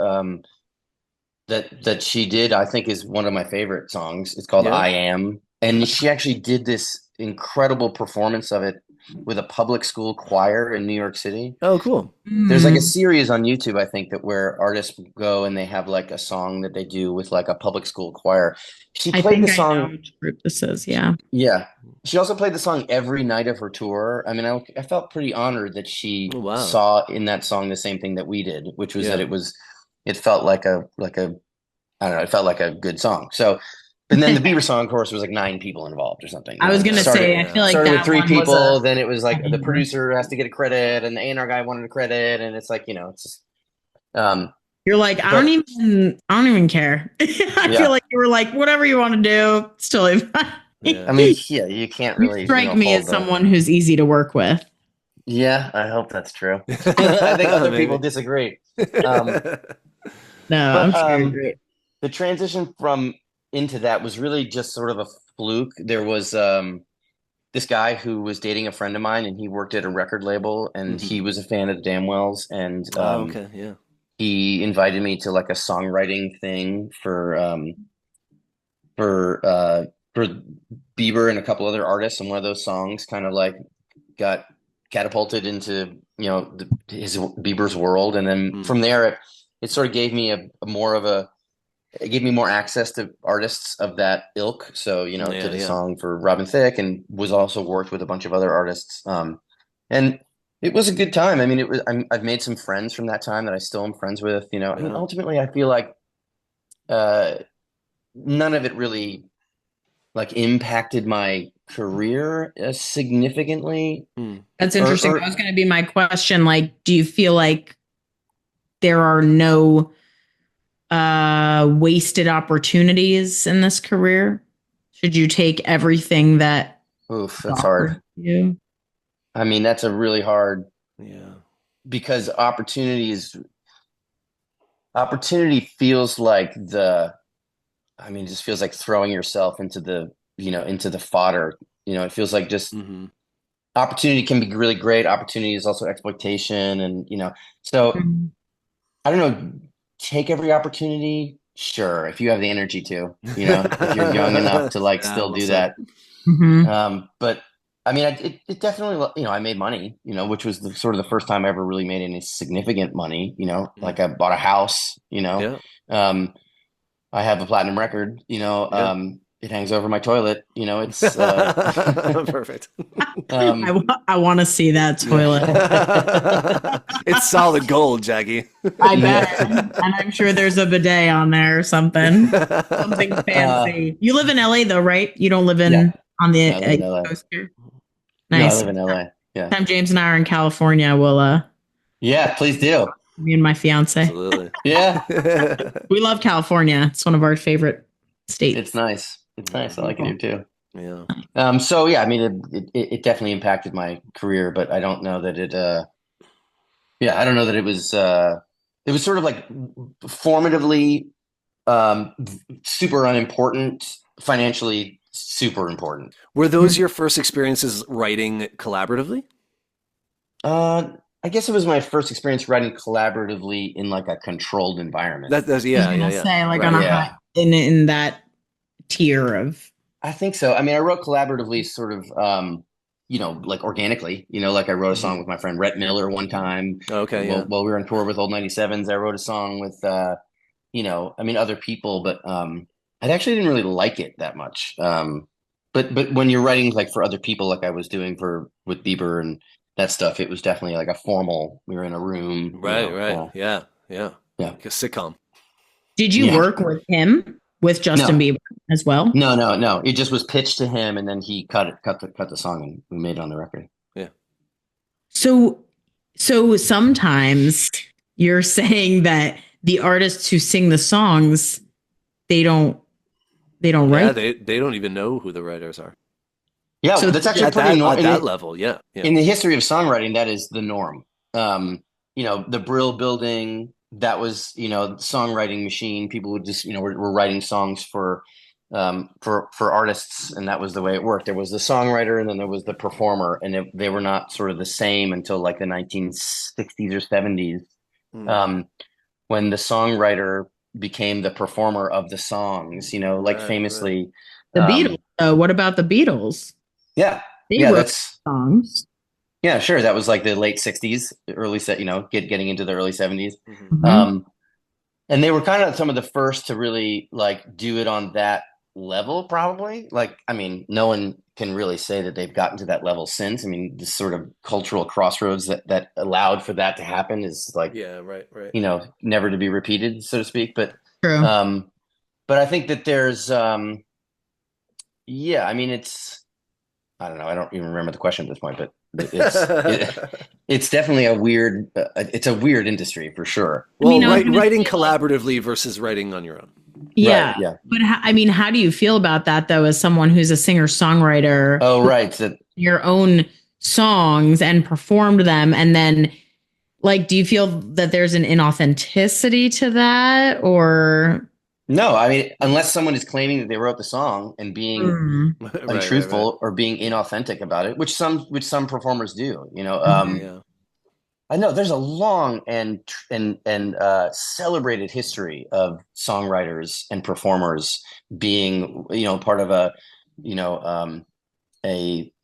that she did, I think, is one of my favorite songs. It's called "I Am," and she actually did this incredible performance of it with a public school choir in New York City. Oh, cool. There's like a series on YouTube, I think, that where artists go and they have like a song that they do with like a public school choir. She played the song. I know which group this is. Yeah. Yeah. She also played the song every night of her tour. I mean, I felt pretty honored that she saw in that song the same thing that we did, which was that it felt like I don't know, it felt like a good song. So, and then the Bieber song, of course, was like 9 people involved or something. I was going to say, I feel like started that with 3 one people. Then it was like the producer has to get a credit, and the A&R guy wanted a credit, and it's like, it's just. You're like, I don't even care. I feel like you were like, whatever you want to do, it's totally fine. I mean, you can't really. You strike me as someone who's easy to work with. Yeah, I hope that's true. I think other people disagree. No, I'm sure you're great. The transition into that was really just sort of a fluke. There was this guy who was dating a friend of mine, and he worked at a record label, and he was a fan of the Damnwells, and he invited me to like a songwriting thing for Bieber and a couple other artists, and one of those songs kind of like got catapulted into his Bieber's world, and then from there it sort of gave me it gave me more access to artists of that ilk. So, did a song for Robin Thicke, and was also worked with a bunch of other artists. And it was a good time. I mean, I've made some friends from that time that I still am friends with, I mean, ultimately I feel like, none of it really like impacted my career significantly. That's interesting. That was going to be my question. Like, do you feel like there are no wasted opportunities in this career? Should you take everything that that's hard. You? I mean, that's a really hard, because opportunity feels like it just feels like throwing yourself into the fodder. It feels like just opportunity can be really great. Opportunity is also exploitation, and so I don't know. Take every opportunity, sure, if you have the energy to, if you're young enough to like still do that. But I mean, it definitely, I made money, which was sort of the first time I ever really made any significant money, like I bought a house, Yeah. um, I have a platinum record, Yeah. it hangs over my toilet, it's, Perfect. I want to see that toilet. It's solid gold, Jackie. I bet. And I'm sure there's a bidet on there or something. Something fancy. You live in LA though, right? You don't live on the I live in LA. coast here? No, I Nice. live in LA. Yeah. Time James and I are in California, we'll Yeah, please do. me and my fiance. Absolutely. Yeah. We love California. It's one of our favorite states. It's nice. It's nice. I like it here too. Yeah. So yeah, I mean, it definitely impacted my career, but I don't know that I don't know that it was sort of like formatively, super unimportant, financially super important. Were those your first experiences writing collaboratively? I guess it was my first experience writing collaboratively in like a controlled environment. Yeah. Say like Right. on a high, in that tier of. I think so. I mean, I wrote collaboratively sort of, like organically, like I wrote a song with my friend Rhett Miller one time. Okay. Yeah. While we were on tour with Old 97s, I wrote a song with, other people, but I actually didn't really like it that much. But when you're writing like for other people, like I was doing with Bieber and that stuff, it was definitely like a formal. We were in a room. Right. Yeah. Yeah. Like a sitcom. Did you work with him, with Justin Bieber as well? No. It just was pitched to him, and then he cut the song, and we made it on the record. Yeah. So sometimes you're saying that the artists who sing the songs, they don't write. Yeah, they don't even know who the writers are. Yeah, so that's actually pretty normal at that level. Yeah. In the history of songwriting, that is the norm. The Brill Building, that was songwriting machine. People would just were writing songs for artists, and that was the way it worked. There was the songwriter, and then there was the performer, and they were not sort of the same until like the 1960s or 70s, when the songwriter became the performer of the songs. Famously, the Beatles. What about the Beatles? Yeah, they wrote songs. Yeah, sure. That was like the late 60s, early getting into the early 70s. Mm-hmm. And they were kind of some of the first to really like do it on that level, probably. Like, I mean, no one can really say that they've gotten to that level since. I mean, this sort of cultural crossroads that allowed for that to happen is like, right. Never to be repeated, so to speak. But, true. But I think that there's, I mean, I don't know. I don't even remember the question at this point, but it's definitely a weird industry for sure. Well, writing collaboratively versus writing on your own. Yeah. Right, yeah. But how do you feel about that though, as someone who's a singer-songwriter? Oh, right. Your own songs and performed them. And then like, do you feel that there's an inauthenticity to that, or? No, I mean, unless someone is claiming that they wrote the song and being untruthful or being inauthentic about it, which some performers do, I know there's a long and celebrated history of songwriters and performers being, part of a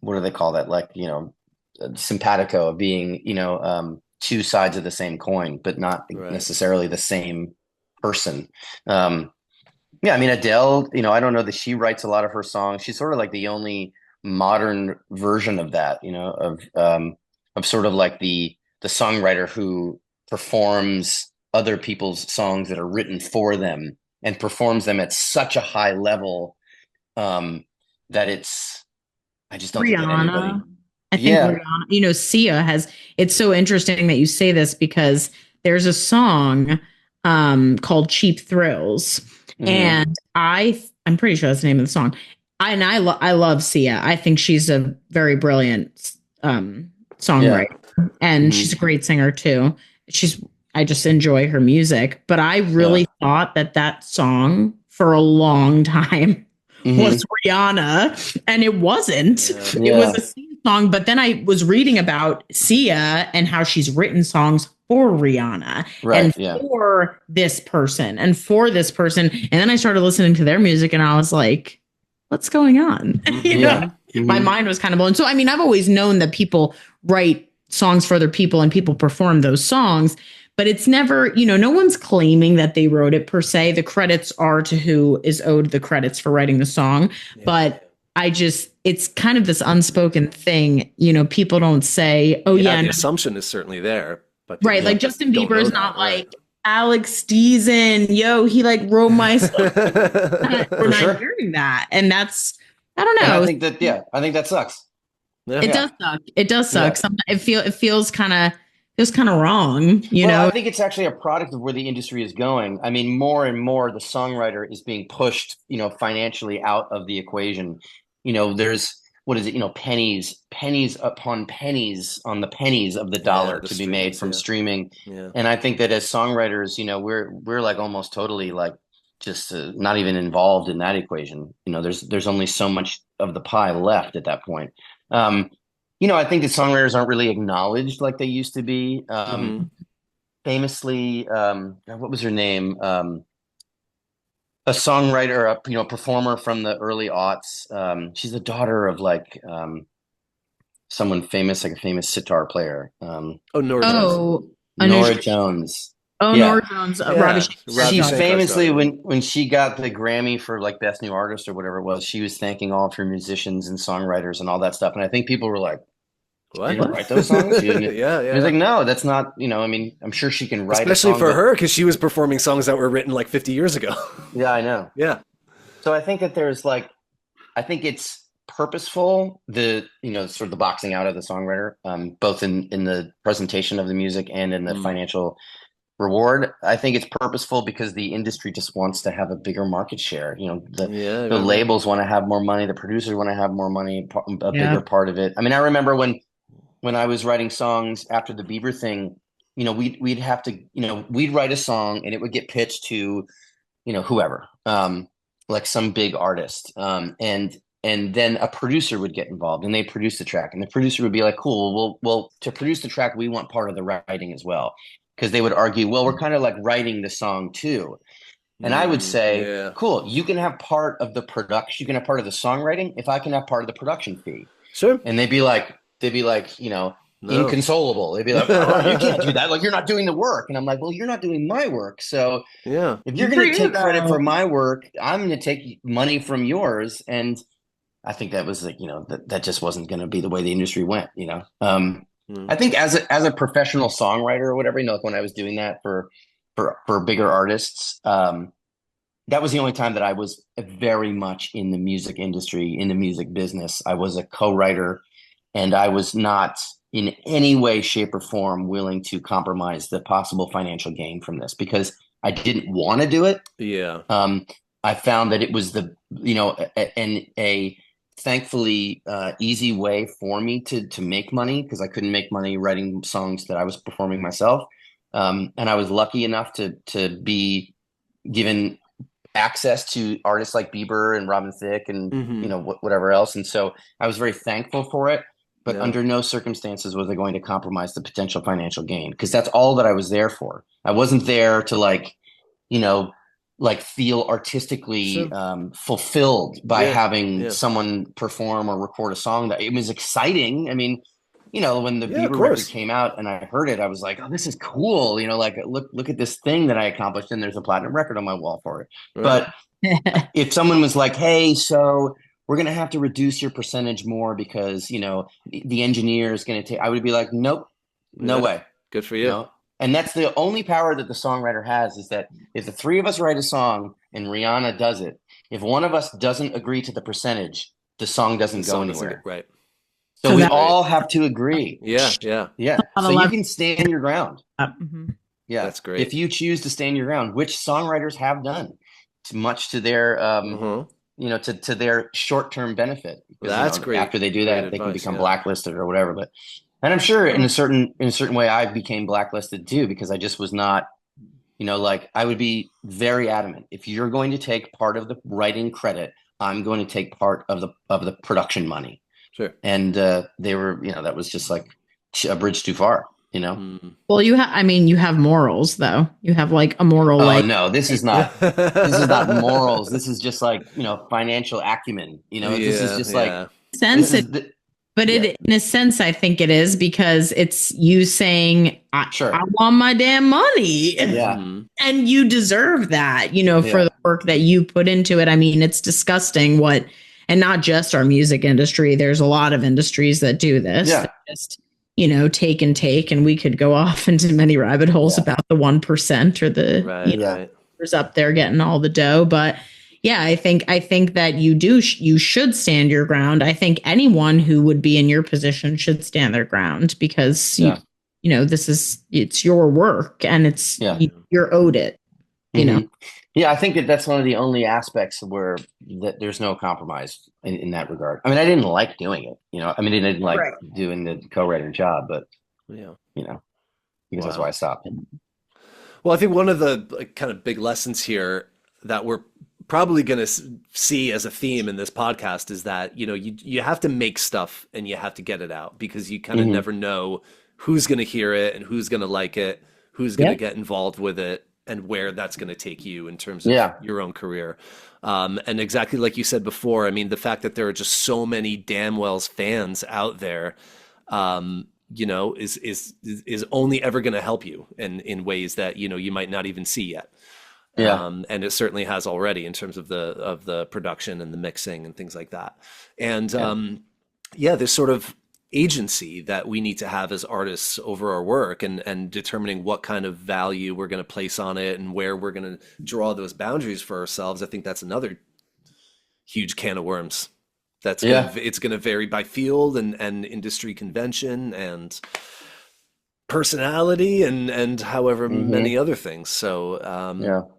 what do they call that? Like, simpatico, of being, two sides of the same coin, but not necessarily the same person. I mean, Adele, I don't know that she writes a lot of her songs. She's sort of like the only modern version of that, of sort of like the songwriter who performs other people's songs that are written for them and performs them at such a high level that I just don't think that anybody. I think Rihanna, Sia has. It's so interesting that you say this, because there's a song called Cheap Thrills. Mm-hmm. And I'm pretty sure that's the name of the song. I love Sia. I think she's a very brilliant songwriter, and she's a great singer too. I just enjoy her music, but I really thought that song for a long time was Rihanna, and it wasn't. It was a Sia song. But then I was reading about Sia and how she's written songs for Rihanna and for this person and for this person. And then I started listening to their music, and I was like, what's going on? my mind was kind of blown. So, I mean, I've always known that people write songs for other people and people perform those songs, but it's never, no one's claiming that they wrote it per se. The credits are to who is owed the credits for writing the song. Yeah. But it's kind of this unspoken thing, people don't say, oh yeah. The assumption is certainly there, but right. Like Justin Bieber is not like Alex Dezen, he like wrote my song. We're not hearing that. And that's, I don't know. And I think that sucks. Yeah. It does suck. It does suck. Yeah. It feels kind of wrong, I think it's actually a product of where the industry is going. I mean, more and more the songwriter is being pushed, financially out of the equation. There's pennies upon pennies on the pennies of the dollar to be made from streaming. Yeah. And I think that as songwriters, we're like almost totally like just not even involved in that equation. There's only so much of the pie left at that point. I think that songwriters aren't really acknowledged like they used to be. Famously, what was her name? A songwriter, a performer from the early aughts. She's the daughter of like someone famous, like a famous sitar player. Nora Jones. Nora Jones. Oh, yeah. Nora Jones. She famously, when she got the Grammy for like Best New Artist or whatever it was, she was thanking all of her musicians and songwriters and all that stuff. And I think people were like, "What? You write those songs?" Yeah. It's like, no, that's not. I mean, I'm sure she can write, especially for her, because she was performing songs that were written like 50 years ago. Yeah, I know. Yeah. So I think that I think it's purposeful. Sort of the boxing out of the songwriter, both in the presentation of the music and in the financial reward. I think it's purposeful because the industry just wants to have a bigger market share. The labels want to have more money, the producers want to have more money, a bigger part of it. I mean, I remember when I was writing songs after the Bieber thing, we'd have to, we'd write a song and it would get pitched to, whoever, like some big artist. And then a producer would get involved and they produce the track, and the producer would be like, cool, well, to produce the track, we want part of the writing as well. Because they would argue, well, we're kind of like writing the song too. And I would say, cool, you can have part of the production, you can have part of the songwriting if I can have part of the production fee. Sure. And they'd be like, inconsolable. They'd be like, oh, you can't do that. Like, you're not doing the work. And I'm like, well, you're not doing my work. So if you're going to take credit for my work, I'm going to take money from yours. And I think that was like, that just wasn't going to be the way the industry went, I think as a professional songwriter or whatever, like when I was doing that for bigger artists, that was the only time that I was very much in the music industry, in the music business. I was a co-writer, and I was not in any way, shape, or form willing to compromise the possible financial gain from this because I didn't want to do it. Yeah. I found that it was a thankfully easy way for me to make money, because I couldn't make money writing songs that I was performing myself. And I was lucky enough to be given access to artists like Bieber and Robin Thicke and whatever else. And so I was very thankful for it, but under no circumstances was I going to compromise the potential financial gain, because that's all that I was there for. I wasn't there to feel artistically fulfilled by having someone perform or record a song. That it was exciting. I mean, when the Bieber record came out and I heard it, I was like, oh, this is cool. Look at this thing that I accomplished, and there's a platinum record on my wall for it. Right. But if someone was like, hey, so we're going to have to reduce your percentage more because, the engineer is going to take, I would be like, nope, no way. Good for you. And that's the only power that the songwriter has, is that if the three of us write a song and Rihanna does it, if one of us doesn't agree to the percentage, the song doesn't go anywhere. Right. So we all have to agree. Yeah. So you can stand your ground. Yeah. That's great. If you choose to stand your ground, which songwriters have done, much to their to their short-term benefit. Because, that's great. After they do that, they can become blacklisted or whatever. But and I'm sure in a certain way I became blacklisted too, because I just was not, I would be very adamant. If you're going to take part of the writing credit, I'm going to take part of the production money. Sure. And they were, that was just like a bridge too far, Well, you have morals though. You have like a moral. Oh no, this is not morals. This is just like, financial acumen. This is just like, sense it, but in a sense, I think it is, because it's you saying, I want my damn money. Yeah. And you deserve that, you know, for the work that you put into it. I mean, it's disgusting and not just our music industry. There's a lot of industries that do this. Yeah. Just, you know, take, and we could go off into many rabbit holes about the 1% or the who's up there getting all the dough. But yeah, I think that you should stand your ground. I think anyone who would be in your position should stand their ground, because you know, it's your work, and it's you're owed it, you know? Yeah, I think that's one of the only aspects where there's no compromise in that regard. I mean, I didn't like doing it, you know. I mean, I didn't like doing the co-writer job, but you know, because that's why I stopped. Well, I think one of the kind of big lessons here that we're probably going to see as a theme in this podcast is that, you know, you have to make stuff and you have to get it out, because you kind of never know who's going to hear it and who's going to like it, who's going to get involved with it, and where that's going to take you in terms of your own career. And exactly like you said before, I mean, the fact that there are just so many Damnwells fans out there, you know, is only ever going to help you in ways that, you know, you might not even see yet. And it certainly has already, in terms of the production and the mixing and things like that. And this sort of agency that we need to have as artists over our work, and determining what kind of value we're going to place on it and where we're going to draw those boundaries for ourselves. I think that's another huge can of worms. It's going to vary by field and industry convention and personality and however many other things. So,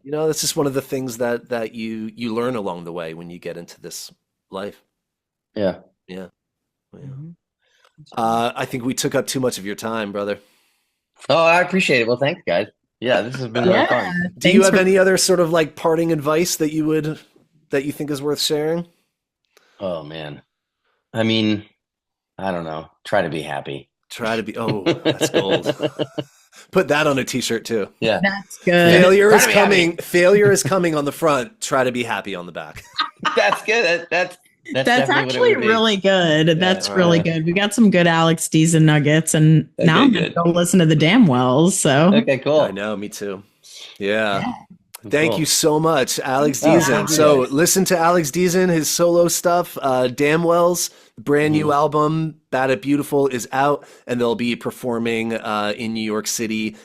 you know, that's just one of the things that you learn along the way when you get into this life. Yeah. I think we took up too much of your time, brother. Oh, I appreciate it. Well, thanks, guys. Yeah, this has been really fun. Do you have any other sort of like parting advice that you think is worth sharing? Oh man, I mean, I don't know. Try to be happy. That's gold. Put that on a t-shirt too. Yeah, that's good. Failure is coming on the front. Try to be happy on the back. That's good. That's actually really good. That's really good. We got some good Alex Dezen nuggets, and now I'm going to go listen to the Damnwells. So okay, cool. I know, me too. Yeah. Thank you so much, Alex Dezen. So listen to Alex Dezen, his solo stuff. Damnwells, brand new album, Bad at Beautiful, is out, and they'll be performing in New York City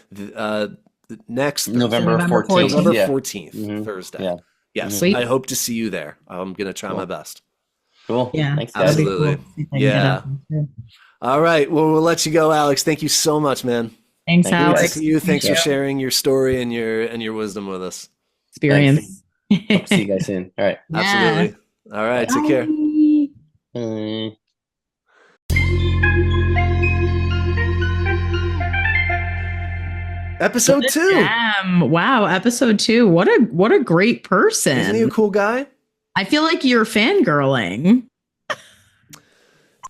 next November 14th. November 14th, Thursday. Yeah. Yes, Sweet. I hope to see you there. I'm going to try my best. Cool. Yeah, thanks, guys. Absolutely. Cool. Yeah. All right. Well, we'll let you go, Alex. Thank you so much, man. Thanks, Alex. Thanks for sharing your story and your wisdom with us. Experience. Hope to see you guys soon. All right. Absolutely. All right. Take care. Bye. Episode 2. Wow, episode 2. What a great person. Isn't he a cool guy? I feel like you're fangirling.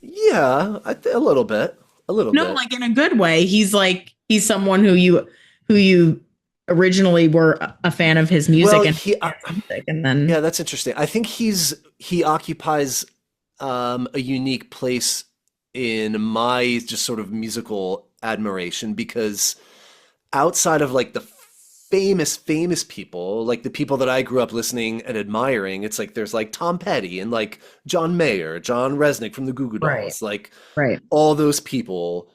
Yeah, a little bit. No, like in a good way. He's someone who you originally were a fan of his music, and then that's interesting. I think he occupies a unique place in my just sort of musical admiration, because outside of like the famous people, like the people that I grew up listening and admiring, it's like there's like Tom Petty and like John Mayer, John Resnick from the Goo Goo Dolls, all those people.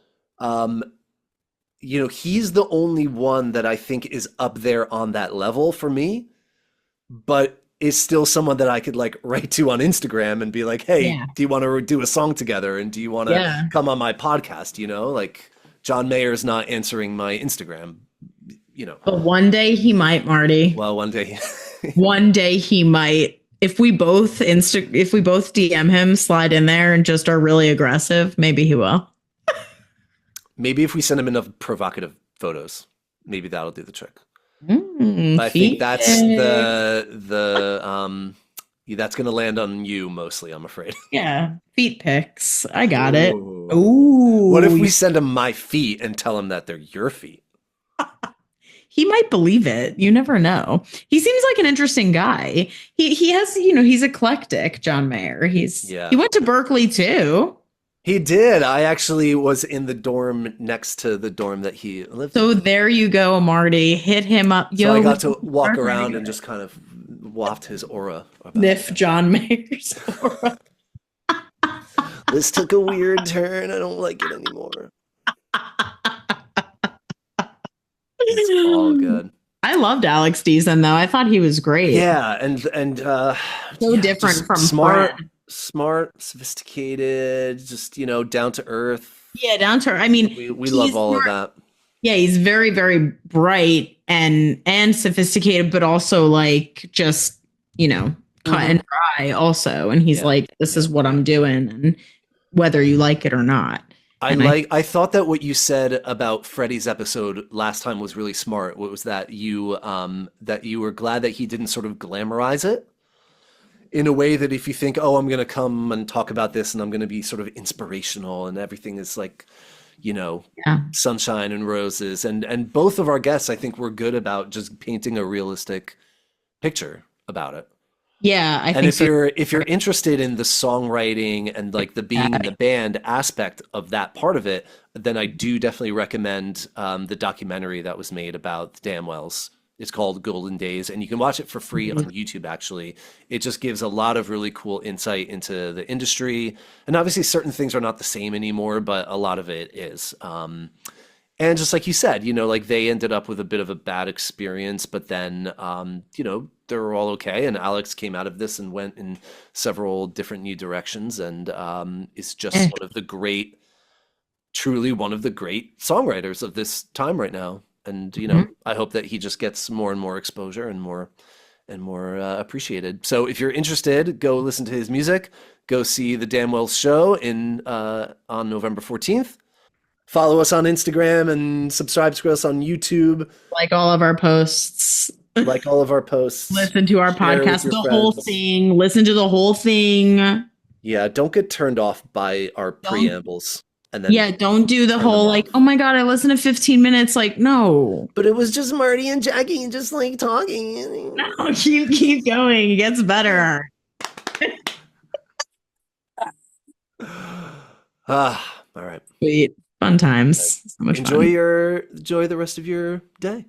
You know, he's the only one that I think is up there on that level for me, but is still someone that I could like write to on Instagram and be like, hey, do you want to do a song together? And do you want to come on my podcast? You know, like John Mayer's not answering my Instagram, you know. But one day he might, Marty. Well, one day. One day he might. If we both DM him, slide in there and just are really aggressive, maybe he will. Maybe if we send him enough provocative photos, maybe that'll do the trick. I think that's that's going to land on you mostly, I'm afraid. Yeah, feet pics. I got it. Ooh. What if we send him my feet and tell him that they're your feet? he might believe it. You never know. He seems like an interesting guy. He has, he's eclectic, John Mayer. He went to Berkeley too. He did. I actually was in the dorm next to the dorm that he lived So in. there you go, Marty. Hit him up. So I got to walk around and just kind of waft his aura. Sniff John Mayer's aura. This took a weird turn. I don't like it anymore. It's all good. I loved Alex Dezen though. I thought he was great. Yeah, and so different from smart, sophisticated, just down to earth. Yeah, down to earth. I mean, we love all of that. Yeah, he's very, very bright and sophisticated, but also like just cut and dry also. And he's like, this is what I'm doing, and whether you like it or not. I thought that what you said about Freddie's episode last time was really smart. What was that you were glad that he didn't sort of glamorize it in a way that if you think, oh, I'm going to come and talk about this and I'm going to be sort of inspirational and everything is like, sunshine and roses. And both of our guests, I think, were good about just painting a realistic picture about it. Yeah, I think if you're interested in the songwriting and like the being in the band aspect of that part of it, then I do definitely recommend the documentary that was made about the Damnwells. It's called Golden Days, and you can watch it for free on YouTube, actually. It just gives a lot of really cool insight into the industry. And obviously certain things are not the same anymore, but a lot of it is. And just like you said, like they ended up with a bit of a bad experience, but then, they were all okay. And Alex came out of this and went in several different new directions and is just truly one of the great songwriters of this time right now. And, I hope that he just gets more and more exposure and more appreciated. So if you're interested, go listen to his music, go see the Damnwells show on November 14th. Follow us on Instagram and subscribe to us on YouTube. Like all of our posts. Listen to our podcast, the whole thing. Listen to the whole thing. Yeah, don't get turned off by our preambles. And then don't do the whole like, oh my God, I listened to 15 minutes. Like, no. But it was just Marty and Jackie just like talking. No, keep going. It gets better. All right. Sweet. Fun times. So much enjoy fun. enjoy the rest of your day.